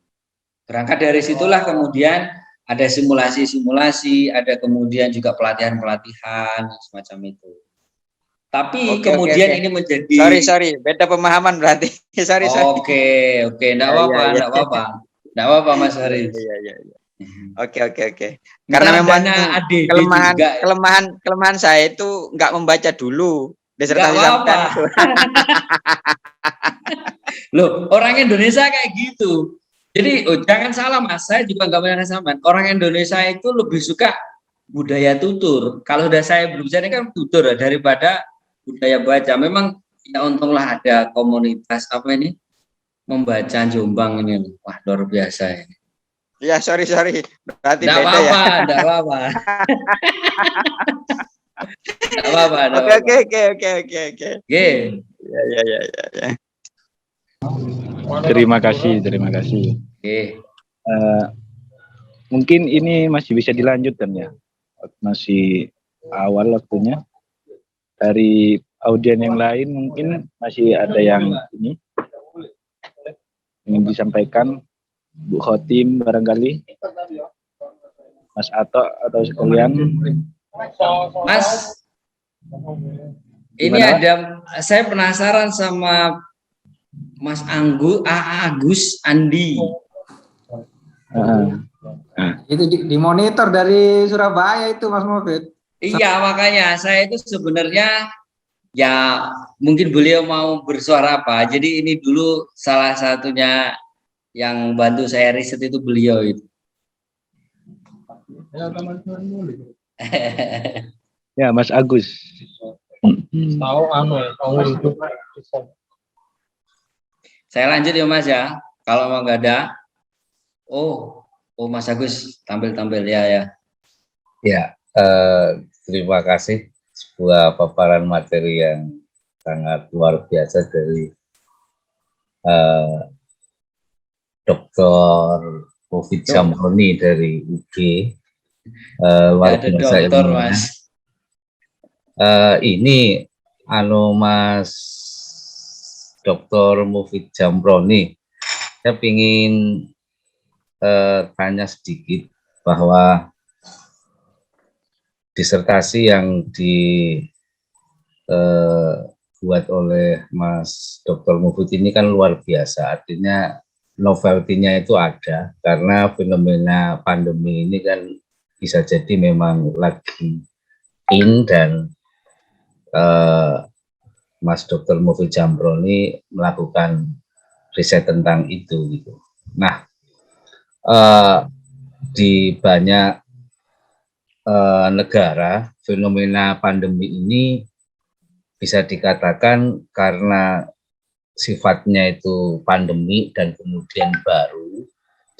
Berangkat dari situlah kemudian ada simulasi-simulasi, ada kemudian juga pelatihan-pelatihan semacam itu. Tapi Oke, kemudian oke. ini menjadi Sorry, beda pemahaman berarti. sorry. Oke, enggak Ya, apa-apa, ya, ya. enggak apa-apa. Enggak apa-apa Mas Haris. Iya. Oke. Karena memang Narapidana ADD kelemahan juga. kelemahan saya itu nggak membaca dulu disertasi Nggak sampean apa-apa. itu. Loh, orang Indonesia kayak gitu. Jadi jangan salah Mas, saya juga nggak menyalahkan sampean. Orang Indonesia itu lebih suka budaya tutur. Kalau udah saya berbicara kan tutur ya, daripada budaya baca. Memang ya untunglah ada komunitas apa ini membaca Jombang ini. Wah, luar biasa ini. Ya, sorry. Berarti Nggak beda ya. apa-apa, nggak apa-apa. Nggak apa-apa. Oke. Oke. Ya. Terima kasih. Oke. Mungkin ini masih bisa dilanjutkan ya, masih awal waktunya. Dari audien yang lain mungkin masih ada yang ini ingin disampaikan, Bu Khotim barangkali, Mas Ato atau sekalian. Mas, ini Gimana? ada, saya penasaran sama Mas Agus Andi. Itu di monitor dari Surabaya itu Mas Mufid. Iya, makanya saya itu sebenarnya ya mungkin beliau mau bersuara apa. Jadi ini dulu salah satunya yang bantu saya riset itu beliau itu. Ya, Mas Agus. Saya lanjut ya Mas ya. Kalau mau nggak ada, oh Mas Agus tampil ya. Ya, terima kasih. Sebuah paparan materi yang sangat luar biasa dari Dr. Mufid Jamroni dari UG. Luar Ada biasa dokter ilmunya. Mas. Ini Mas Dr. Mufid Jamroni, saya ingin tanya sedikit bahwa disertasi yang dibuat oleh Mas Dr. Mufid ini kan luar biasa, artinya novelty-nya itu ada, karena fenomena pandemi ini kan bisa jadi memang lagi in dan Mas Dr. Mufid Jamroni melakukan riset tentang itu gitu. Nah, di banyak negara fenomena pandemi ini bisa dikatakan karena sifatnya itu pandemi dan kemudian baru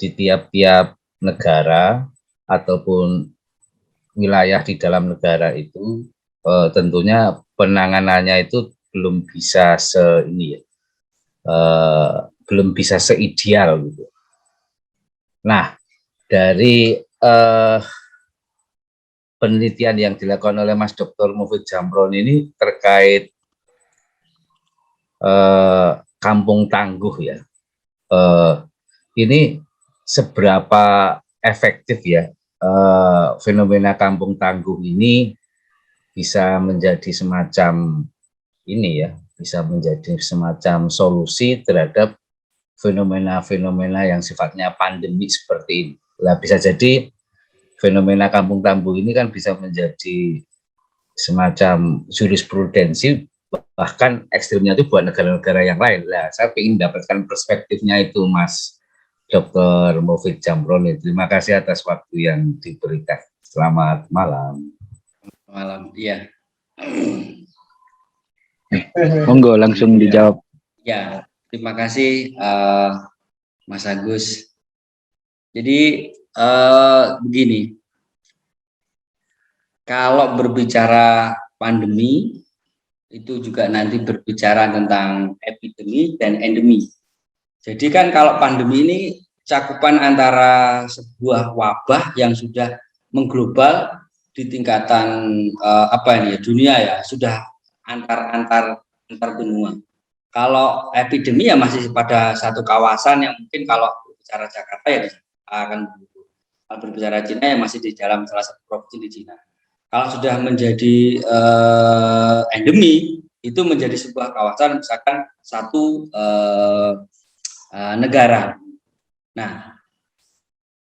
di tiap-tiap negara ataupun wilayah di dalam negara itu tentunya penanganannya itu belum bisa belum bisa seideal gitu. Nah, dari penelitian yang dilakukan oleh Mas Dr. Mufid Jamroni ini terkait kampung tangguh ya, ini seberapa efektif ya fenomena kampung tangguh ini bisa menjadi semacam ini ya, bisa menjadi semacam solusi terhadap fenomena-fenomena yang sifatnya pandemi seperti ini. Nah, bisa jadi fenomena kampung tangguh ini kan bisa menjadi semacam jurisprudensi, bahkan ekstrimnya itu buat negara-negara yang lain. Nah, saya ingin dapatkan perspektifnya itu, Mas Dr. Mufid Jamroni. Terima kasih atas waktu yang diberikan. Selamat malam. Malam, iya. Monggo langsung dijawab. Ya, terima kasih Mas Agus. Jadi begini, kalau berbicara pandemi itu juga nanti berbicara tentang epidemi dan endemi. Jadi kan kalau pandemi ini cakupan antara sebuah wabah yang sudah mengglobal di tingkatan apa ini ya, dunia ya, sudah antar benua. Kalau epidemi ya masih pada satu kawasan yang mungkin kalau berbicara Jakarta ya akan begitu. Kalau berbicara Cina ya masih di dalam salah satu provinsi di Cina. Kalau sudah menjadi endemi, itu menjadi sebuah kawasan misalkan satu negara. Nah,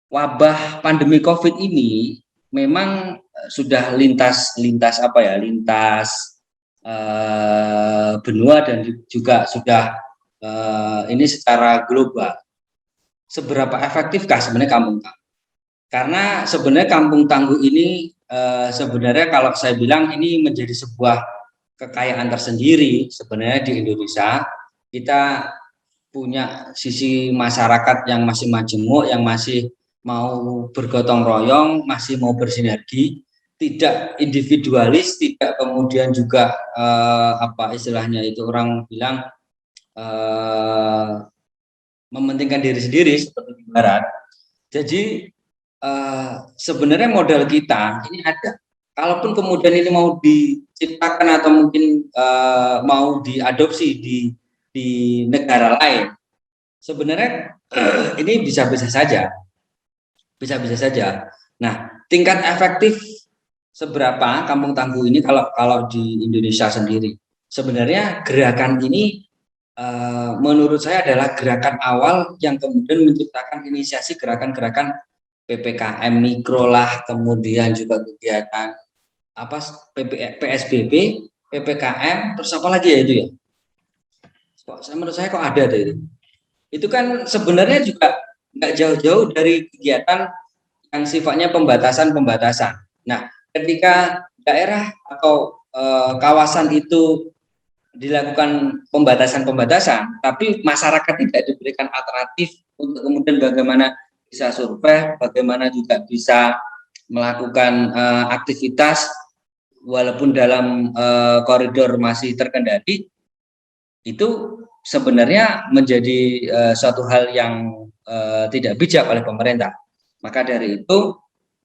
wabah pandemi COVID ini memang sudah lintas benua dan juga sudah ini secara global. Seberapa efektifkah sebenarnya kampung tangguh? Karena sebenarnya kampung tangguh ini sebenarnya kalau saya bilang ini menjadi sebuah kekayaan tersendiri sebenarnya di Indonesia. Kita punya sisi masyarakat yang masih majemuk, yang masih mau bergotong royong, masih mau bersinergi, tidak individualis, tidak kemudian juga apa istilahnya itu orang bilang mementingkan diri sendiri seperti di Barat. Jadi sebenarnya modal kita ini ada. Kalaupun kemudian ini mau diciptakan atau mungkin mau diadopsi di negara lain, sebenarnya ini bisa-bisa saja. Nah, tingkat efektif seberapa kampung tangguh ini kalau di Indonesia sendiri? Sebenarnya gerakan ini menurut saya adalah gerakan awal yang kemudian menciptakan inisiasi gerakan-gerakan PPKM mikro lah, kemudian juga kegiatan apa PSBB, PPKM, terus apa lagi ya itu ya? Menurut saya kok ada deh itu kan sebenarnya juga nggak jauh-jauh dari kegiatan yang sifatnya pembatasan. Nah, ketika daerah atau kawasan itu dilakukan pembatasan, tapi masyarakat tidak diberikan alternatif untuk kemudian bagaimana bisa survei, bagaimana juga bisa melakukan aktivitas walaupun dalam koridor masih terkendali, itu sebenarnya menjadi suatu hal yang tidak bijak oleh pemerintah. Maka dari itu,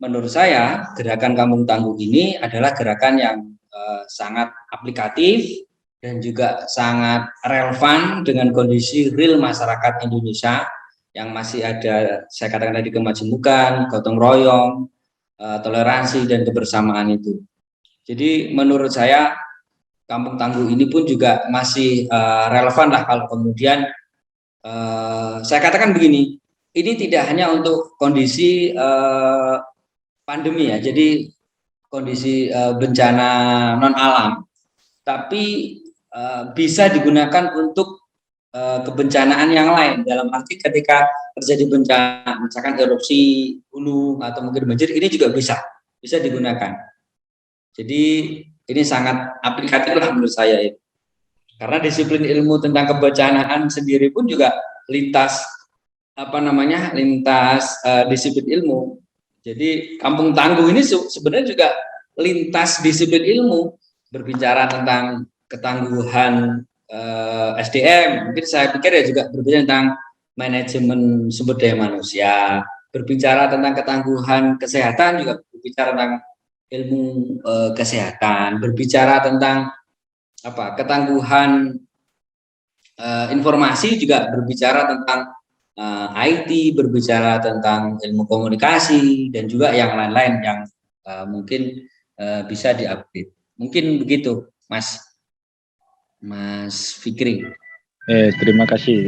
menurut saya gerakan kampung tangguh ini adalah gerakan yang sangat aplikatif dan juga sangat relevan dengan kondisi real masyarakat Indonesia yang masih ada, saya katakan tadi, kemajemukan, gotong royong, toleransi dan kebersamaan itu. Jadi menurut saya kampung tangguh ini pun juga masih relevan lah kalau kemudian saya katakan begini, ini tidak hanya untuk kondisi pandemi ya, jadi kondisi bencana non alam, tapi bisa digunakan untuk kebencanaan yang lain, dalam arti ketika terjadi bencana, misalkan erupsi gunung atau mungkin banjir, ini juga bisa digunakan. Jadi ini sangat aplikatif lah menurut saya itu. Karena disiplin ilmu tentang kebencanaan sendiri pun juga lintas disiplin ilmu. Jadi kampung tangguh ini sebenarnya juga lintas disiplin ilmu, berbicara tentang ketangguhan SDM. Mungkin saya pikir ya juga berbicara tentang manajemen sumber daya manusia, berbicara tentang ketangguhan kesehatan, juga berbicara tentang ilmu kesehatan, berbicara tentang ketangguhan informasi, juga berbicara tentang IT, berbicara tentang ilmu komunikasi, dan juga yang lain-lain yang mungkin bisa diupdate. Mungkin begitu, Mas Fikri. Terima kasih.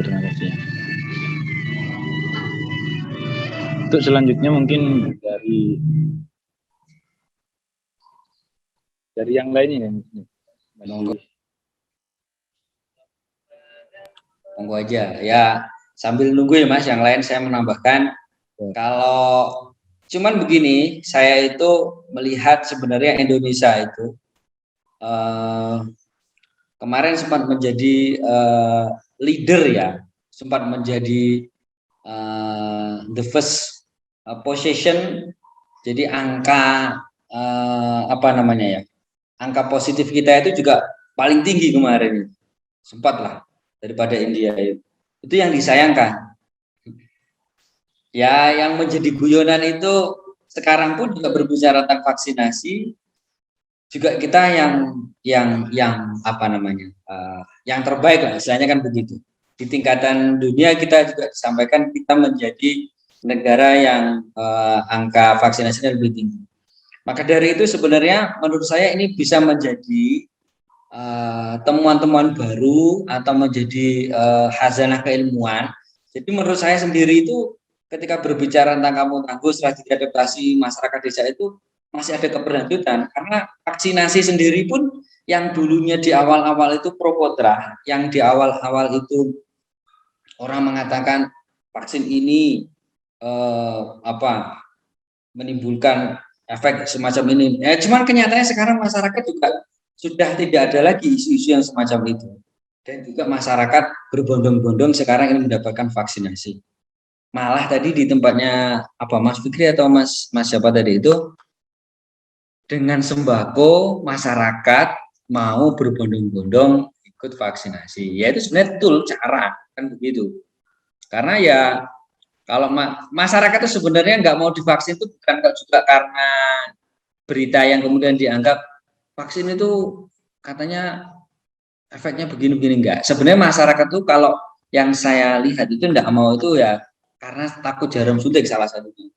Untuk selanjutnya mungkin dari yang lainnya. Monggo aja ya, sambil nunggu ya Mas, yang lain saya menambahkan. Kalau cuman begini, saya itu melihat sebenarnya Indonesia itu kemarin sempat menjadi leader ya, sempat menjadi the first position. Jadi angka angka positif kita itu juga paling tinggi kemarin, sempat lah daripada India itu. Itu yang disayangkan. Ya, yang menjadi guyonan itu sekarang pun juga berbicara tentang vaksinasi, juga kita yang apa namanya, yang terbaik lah, istilahnya kan begitu. Di tingkatan dunia kita juga disampaikan kita menjadi negara yang angka vaksinasinya lebih tinggi. Maka dari itu sebenarnya menurut saya ini bisa menjadi temuan-temuan baru atau menjadi khazanah keilmuan. Jadi menurut saya sendiri itu ketika berbicara tentang kampung tangguh, strategi adaptasi masyarakat desa itu masih ada keberlanjutan, karena vaksinasi sendiri pun yang dulunya di awal-awal itu pro kontra, yang di awal-awal itu orang mengatakan vaksin ini menimbulkan efek semacam ini. Cuman kenyataannya sekarang masyarakat juga sudah tidak ada lagi isu-isu yang semacam itu. Dan juga masyarakat berbondong-bondong sekarang ingin mendapatkan vaksinasi. Malah tadi di tempatnya Mas Fikri atau Mas siapa tadi itu, dengan sembako masyarakat mau berbondong-bondong ikut vaksinasi. Ya itu sebenarnya betul cara, kan begitu. Karena ya kalau masyarakat itu sebenarnya nggak mau divaksin itu bukan juga karena berita yang kemudian dianggap vaksin itu katanya efeknya begini-begini, enggak. Sebenarnya masyarakat tuh kalau yang saya lihat itu enggak mau itu ya karena takut jarum suntik salah satunya.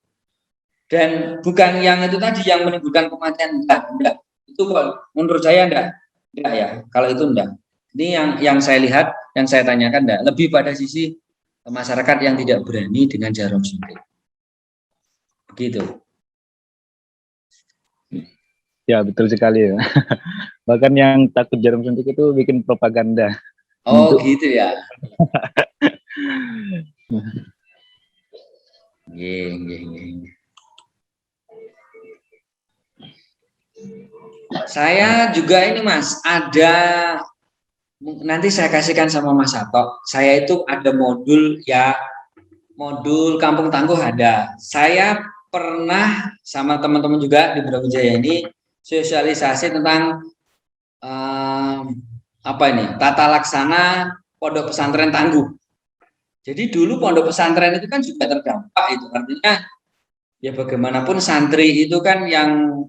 Dan bukan yang itu tadi yang menimbulkan kematian, enggak. Itu menurut saya enggak ya. Kalau itu enggak. Ini yang saya lihat, yang saya tanyakan enggak. Lebih pada sisi masyarakat yang tidak berani dengan jarum suntik. Begitu. Ya, betul sekali ya. Bahkan yang takut jarum suntik itu bikin propaganda. Oh, gitu ya. Saya juga ini Mas, ada nanti saya kasihkan sama Mas Sato. Saya itu ada modul Kampung Tangguh ada. Saya pernah sama teman-teman juga di Brawijaya ini sosialisasi tentang tata laksana pondok pesantren tangguh. Jadi dulu pondok pesantren itu kan juga terdampak itu, artinya ya bagaimanapun santri itu kan yang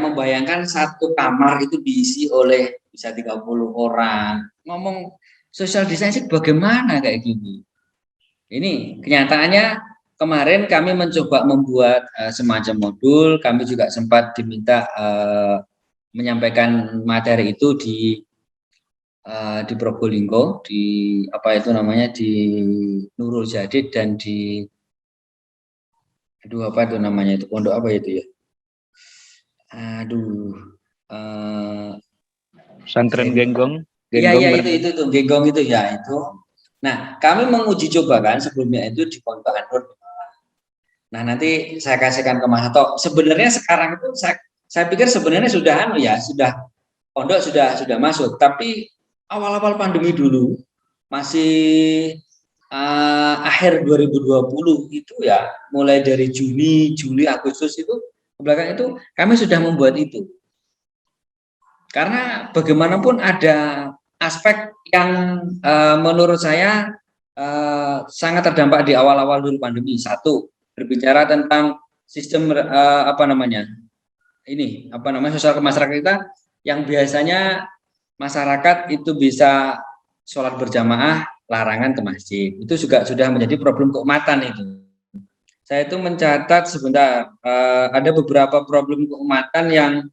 membayangkan satu kamar itu diisi oleh bisa 30 orang. Ngomong social distancing bagaimana kayak gini? Ini kenyataannya kemarin kami mencoba membuat semacam modul, kami juga sempat diminta menyampaikan materi itu di Probolinggo, di di Nurul Jadid dan di pondok apa itu ya? Pesantren Genggong. Iya itu Genggong itu ya itu. Nah, kami menguji coba kan sebelumnya itu di Pondok Anur. Nah, nanti saya kasihkan ke Mas Hato. Sebenarnya sekarang itu saya pikir sebenarnya sudah pondok sudah masuk, tapi awal-awal pandemi dulu masih akhir 2020 itu ya, mulai dari Juni, Juli, Agustus itu ke belakang itu kami sudah membuat itu. Karena bagaimanapun ada aspek yang menurut saya sangat terdampak di awal-awal dulu pandemi. Satu, berbicara tentang sistem sosial masyarakat kita yang biasanya masyarakat itu bisa sholat berjamaah, larangan ke masjid. Itu juga sudah menjadi problem keumatan itu. Saya itu mencatat sebentar, ada beberapa problem keumatan yang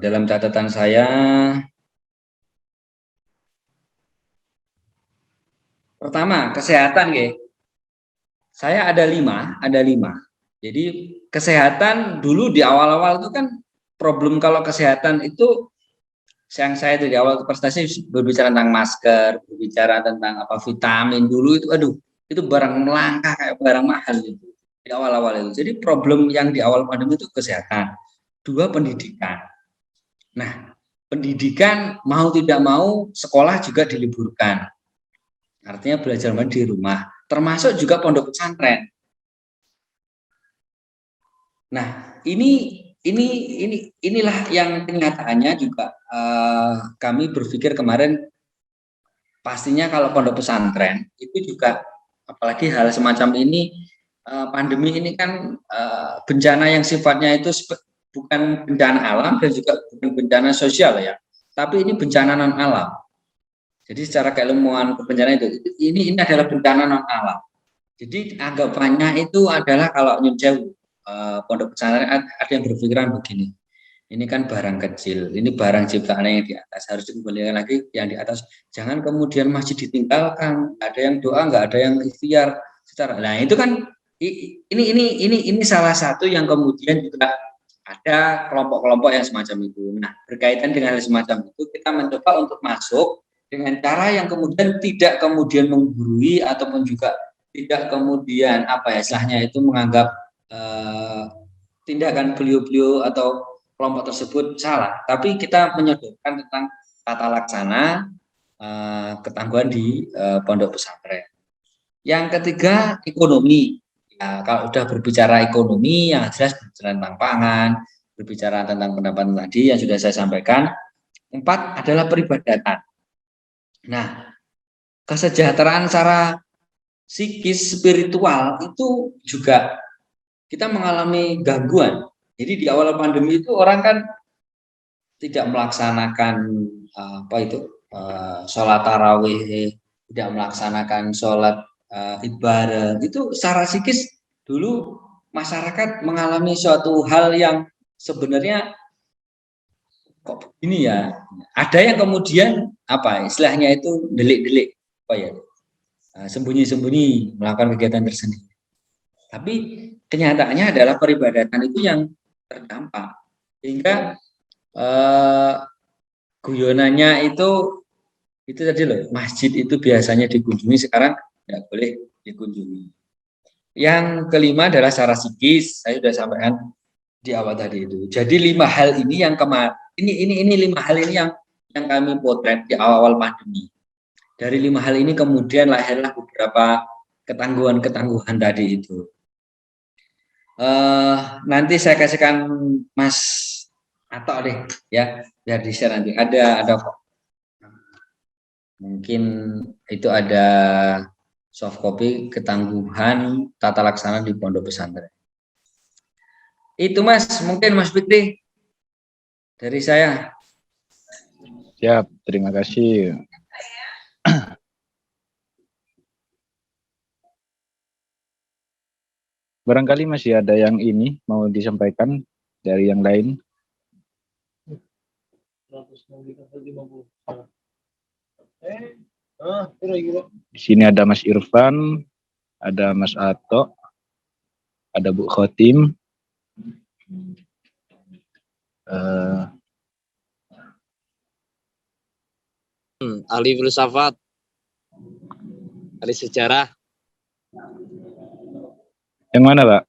dalam catatan saya. Pertama, kesehatan, saya ada lima. Jadi kesehatan dulu di awal-awal itu kan problem kalau kesehatan itu yang saya dari awal presentasi berbicara tentang masker, berbicara tentang vitamin dulu itu, itu barang langka kayak barang mahal itu di awal-awal itu. Jadi problem yang di awal pandemi itu kesehatan. Dua, pendidikan. Nah, pendidikan mau tidak mau sekolah juga diliburkan. Artinya belajar di rumah, termasuk juga pondok pesantren. Nah, inilah yang kenyataannya juga kami berpikir kemarin pastinya kalau pondok pesantren itu juga, apalagi hal semacam ini, pandemi ini kan bencana yang sifatnya itu bukan bencana alam dan juga bukan bencana sosial ya, tapi ini bencana non alam. Jadi secara keilmuan kebencanaan ini adalah bencana non alam. Jadi anggapannya itu adalah kalau nyun sewu, pondok pesantren ada yang berpikiran begini. Ini kan barang kecil, ini barang ciptaan yang di atas, harus dikembalikan lagi yang di atas. Jangan kemudian masih ditinggalkan, ada yang doa, nggak ada yang ikhtiar secara. Nah itu kan ini salah satu yang kemudian juga ada kelompok-kelompok yang semacam itu. Nah berkaitan dengan hal semacam itu kita mencoba untuk masuk dengan cara yang kemudian tidak kemudian menggurui ataupun juga tidak kemudian apa ya istilahnya itu menganggap tindakan beliau-beliau atau kelompok tersebut salah, tapi kita menyodorkan tentang tata laksana ketangguhan di pondok pesantren. Yang ketiga ekonomi. Ya, kalau sudah berbicara ekonomi, yang jelas berbicara tentang pangan, berbicara tentang pendapatan tadi yang sudah saya sampaikan. 4 adalah peribadatan. Nah, kesejahteraan secara psikis spiritual itu juga kita mengalami gangguan. Jadi di awal pandemi itu orang kan tidak melaksanakan sholat tarawih, tidak melaksanakan sholat ibadah. Itu secara psikis dulu masyarakat mengalami suatu hal yang sebenarnya kok begini ya. Ada yang kemudian apa istilahnya itu delik-delik sembunyi-sembunyi melakukan kegiatan tersendiri. Tapi kenyataannya adalah peribadatan itu yang terdampak, hingga guyonannya itu tadi loh, masjid itu biasanya dikunjungi, sekarang tidak boleh dikunjungi. Yang kelima adalah secara psikis, saya sudah sampaikan di awal tadi itu. Jadi 5 hal ini yang ini 5 hal ini yang kami potret di awal pandemi. Dari 5 hal ini kemudian lahirlah beberapa ketangguhan tadi itu. Nanti saya kasihkan Mas Atok deh ya, biar di share nanti. Ada kok. Mungkin itu ada soft copy ketangguhan tata laksana di pondok pesantren. Itu Mas, mungkin Mas Fikri dari saya. Siap, terima kasih. Barangkali masih ada yang ini mau disampaikan dari yang lain. Di sini ada Mas Irfan, ada Mas Ato, ada Bu Khotim, ahli filsafat, ahli sejarah. yang mana Pak?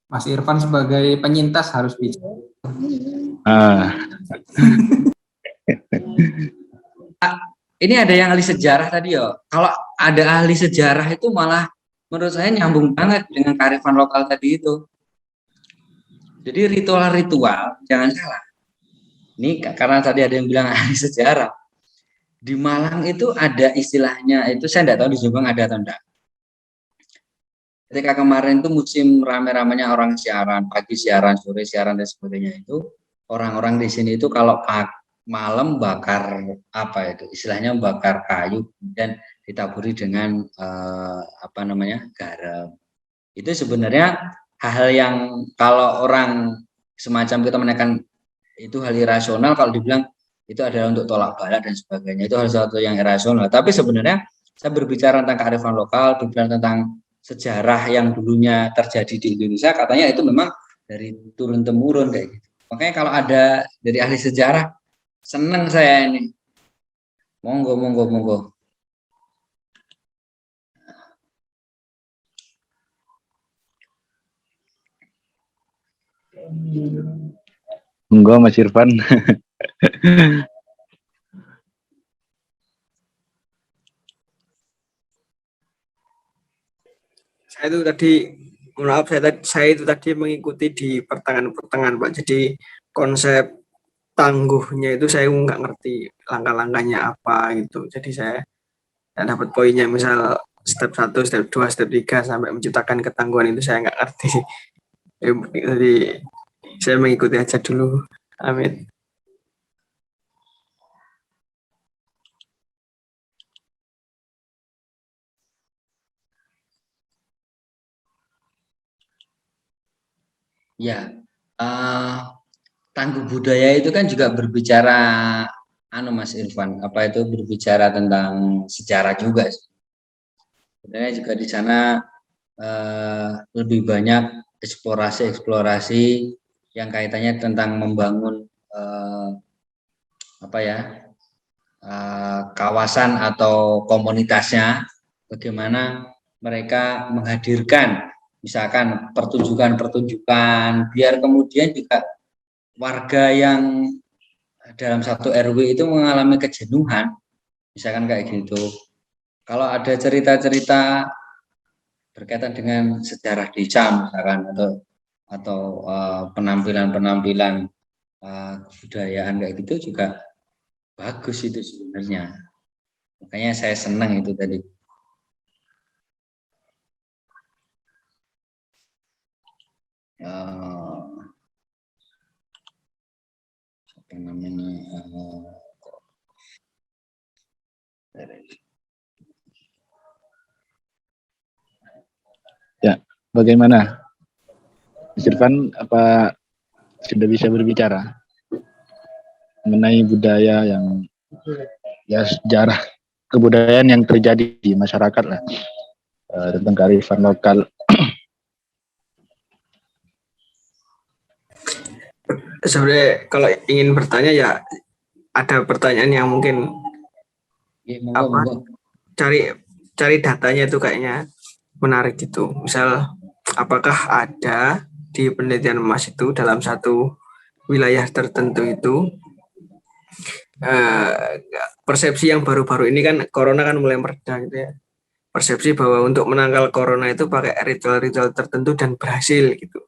Mas Irfan sebagai penyintas harus bicara. Ini ada yang ahli sejarah tadi ya. Kalau ada ahli sejarah itu malah menurut saya nyambung banget dengan kearifan lokal tadi itu. Jadi ritual-ritual jangan salah. Ini karena tadi ada yang bilang ahli sejarah. Di Malang itu ada istilahnya, itu saya tidak tahu di Jombang ada atau enggak. Ketika kemarin itu musim rame-ramenya orang siaran, pagi siaran, sore siaran dan sebagainya itu, orang-orang di sini itu kalau malam bakar istilahnya bakar kayu dan ditaburi dengan garam. Itu sebenarnya hal yang kalau orang semacam kita menekan itu hal irasional, kalau dibilang itu adalah untuk tolak bala dan sebagainya, itu hal satu yang irasional. Tapi sebenarnya saya berbicara tentang kearifan lokal, berbicara tentang sejarah yang dulunya terjadi di Indonesia, katanya itu memang dari turun temurun kayak gitu. Makanya kalau ada dari ahli sejarah, senang saya ini. Monggo. Monggo Mas Irfan. Saya itu tadi, maaf saya itu tadi mengikuti di pertengahan Pak. Jadi konsep tangguhnya itu saya nggak ngerti langkah-langkahnya apa gitu. Jadi saya nggak dapat poinnya, misal step 1, step 2, step 3 sampai menciptakan ketangguhan itu saya nggak ngerti. Jadi saya mengikuti aja dulu. Amin. Ya, tangguh budaya itu kan juga berbicara, Mas Irfan, apa itu berbicara tentang sejarah juga. Sebenarnya juga di sana lebih banyak eksplorasi-eksplorasi yang kaitannya tentang membangun kawasan atau komunitasnya, bagaimana mereka menghadirkan misalkan pertunjukan-pertunjukan, biar kemudian juga warga yang dalam satu RW itu mengalami kejenuhan, misalkan kayak gitu. Kalau ada cerita-cerita berkaitan dengan sejarah desa misalkan, atau penampilan-penampilan kebudayaan kayak gitu juga bagus itu sebenarnya. Makanya saya senang itu tadi. Apa namanya? Ya, bagaimana? Mas Irfan, apa sudah bisa berbicara mengenai budaya yang ya sejarah kebudayaan yang terjadi di masyarakat lah, tentang kearifan lokal. Sebenarnya kalau ingin bertanya ya ada pertanyaan yang mungkin cari datanya itu kayaknya menarik gitu. Misal apakah ada di penelitian Mas itu dalam satu wilayah tertentu itu persepsi yang baru-baru ini kan corona kan mulai mereda gitu ya. Persepsi bahwa untuk menangkal corona itu pakai ritual-ritual tertentu dan berhasil gitu.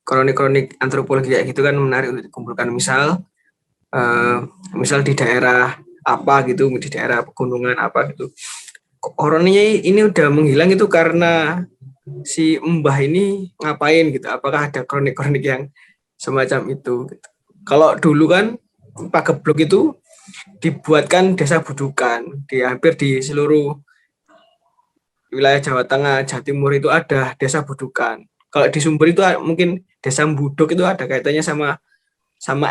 Kronik-kronik antropologi kayak gitu kan menarik untuk dikumpulkan. Misal di daerah apa gitu, di daerah pegunungan apa gitu, coronanya ini udah menghilang itu karena si mbah ini ngapain gitu, apakah ada kronik-kronik yang semacam itu gitu. Kalau dulu kan Pagebluk itu dibuatkan desa budukan di hampir di seluruh wilayah Jawa Tengah, Jawa Timur itu ada desa budukan. Kalau di Sumber itu mungkin desa Buduk itu ada kaitannya sama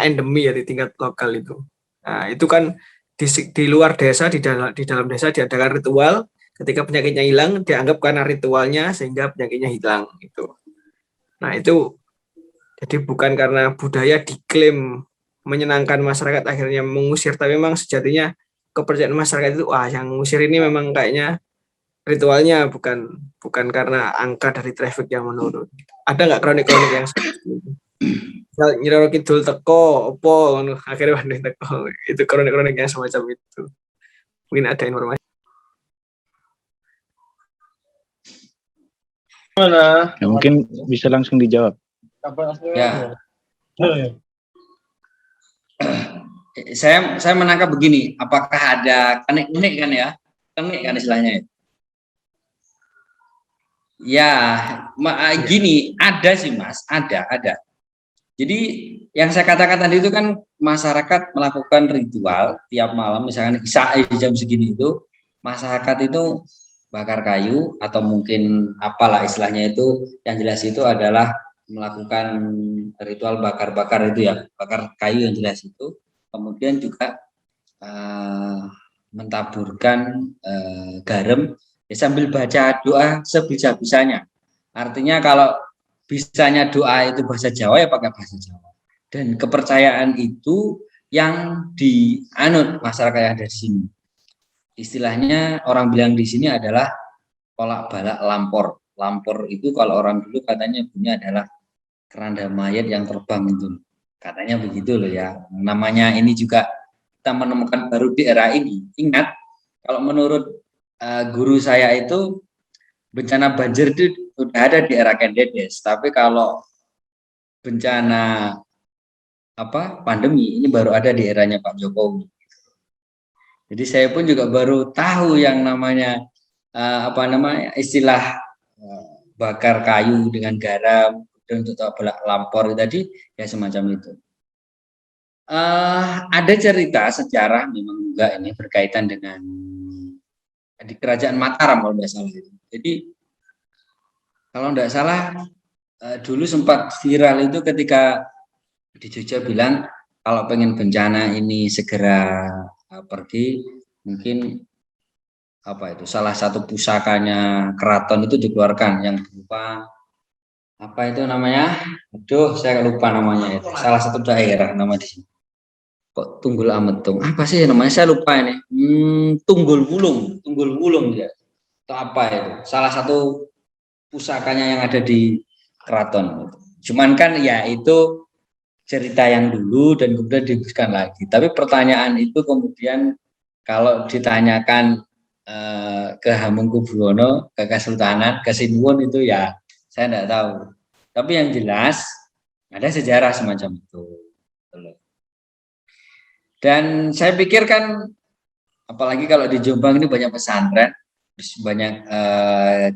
endemi ya di tingkat lokal itu. Nah, itu kan di luar desa, di dalam desa diadakan ritual, ketika penyakitnya hilang dianggap karena ritualnya sehingga penyakitnya hilang gitu. Nah, itu jadi bukan karena budaya diklaim menyenangkan masyarakat akhirnya mengusir, tapi memang sejatinya kepercayaan masyarakat itu yang mengusir ini memang kayaknya ritualnya, bukan karena angka dari traffic yang menurun. Ada nggak kronik-kronik yang seperti itu? Nyiroro Kidul teko opo akhirnya Bandung teko, itu kronik-kronik yang semacam itu. Mungkin ada informasi. Ya, mungkin bisa langsung dijawab. Ya. Saya menangkap begini, apakah ada kenik-kenik kan ya? Kenik kan istilahnya. Ya, gini, ada sih Mas, ada. Jadi yang saya katakan tadi itu kan masyarakat melakukan ritual tiap malam, misalkan jam segini itu masyarakat itu bakar kayu atau mungkin apalah istilahnya itu, yang jelas itu adalah melakukan ritual bakar-bakar itu ya, bakar kayu yang jelas itu, kemudian juga mentaburkan garam ya, sambil baca doa sebisa-bisanya. Artinya kalau bisanya doa itu bahasa Jawa ya pakai bahasa Jawa. Dan kepercayaan itu yang dianut masyarakat yang ada di sini. Istilahnya orang bilang di sini adalah kolak balak lampor. Lampor itu kalau orang dulu katanya punya adalah keranda mayat yang terbang itu. Katanya begitu loh ya. Namanya ini juga kita menemukan baru di era ini. Ingat, kalau menurut guru saya itu bencana banjir itu sudah ada di era Kendedes, tapi kalau bencana pandemi ini baru ada di eranya Pak Jokowi. Jadi saya pun juga baru tahu yang namanya istilah bakar kayu dengan garam dan untuk lampor tadi ya semacam itu. Ada cerita sejarah memang juga ini berkaitan dengan di Kerajaan Mataram kalau tidak salah. Jadi kalau tidak salah dulu sempat viral itu ketika di Jogja bilang kalau pengen bencana ini segera pergi, mungkin salah satu pusakanya keraton itu dikeluarkan yang berupa itu namanya, saya lupa namanya itu, salah satu daerah nama di sini. Kok Tunggul Ametung? Apa sih namanya? Saya lupa ini. Tunggul Wulung ya. Atau apa itu? Salah satu pusakanya yang ada di keraton. Cuman kan ya itu cerita yang dulu dan kemudian dihembuskan lagi. Tapi pertanyaan itu kemudian kalau ditanyakan ke Hamengkubuwono, ke Kesultanan, ke Sinuwun itu ya saya tidak tahu. Tapi yang jelas ada sejarah semacam itu. Dan saya pikir kan apalagi kalau di Jombang ini banyak pesantren, banyak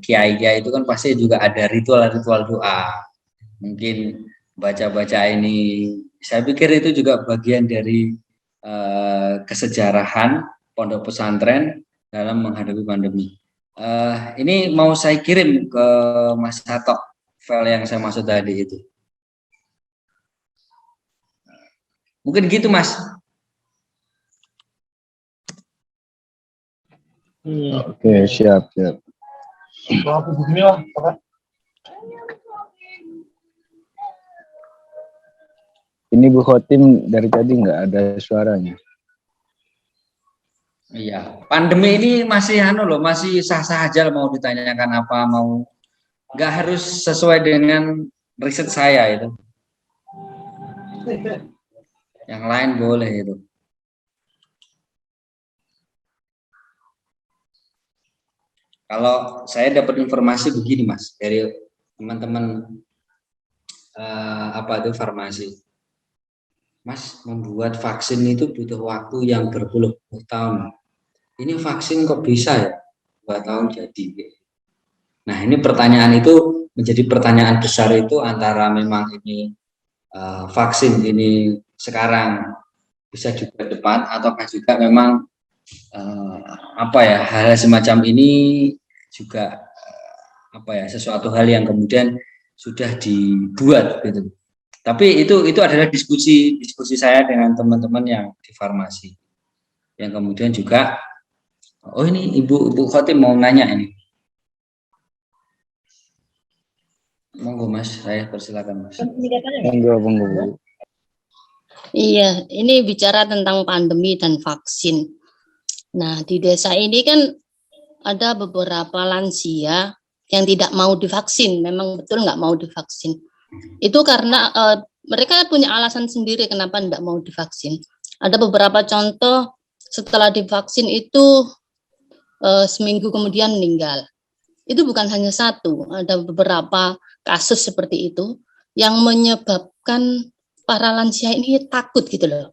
kiai-kiai itu kan pasti juga ada ritual-ritual doa. Mungkin baca-baca ini, saya pikir itu juga bagian dari kesejarahan pondok pesantren dalam menghadapi pandemi. Ini mau saya kirim ke Mas Hato file yang saya maksud tadi itu. Mungkin gitu Mas. Oke, siap. Ini Bu Khotim dari tadi nggak ada suaranya. Iya, pandemi ini masih masih sah-sah aja mau ditanyakan apa, mau nggak harus sesuai dengan riset saya itu. Yang lain boleh itu. Kalau saya dapat informasi begini Mas dari teman-teman farmasi, Mas membuat vaksin itu butuh waktu yang berpuluh-puluh tahun. Ini vaksin kok bisa ya 2 tahun jadi? Nah ini pertanyaan itu menjadi pertanyaan besar itu antara memang ini vaksin ini sekarang bisa juga depan ataukah juga memang hal semacam ini juga sesuatu hal yang kemudian sudah dibuat gitu. Tapi itu adalah diskusi saya dengan teman-teman yang di farmasi yang kemudian juga ini Ibu Khotim mau nanya ini. Monggo Mas, saya persilakan Mas. Monggo. Iya, ini bicara tentang pandemi dan vaksin. Nah, di desa ini kan ada beberapa lansia yang tidak mau divaksin, memang betul nggak mau divaksin. Itu karena mereka punya alasan sendiri kenapa tidak mau divaksin. Ada beberapa contoh setelah divaksin itu seminggu kemudian meninggal. Itu bukan hanya satu, ada beberapa kasus seperti itu yang menyebabkan para lansia ini takut gitu loh.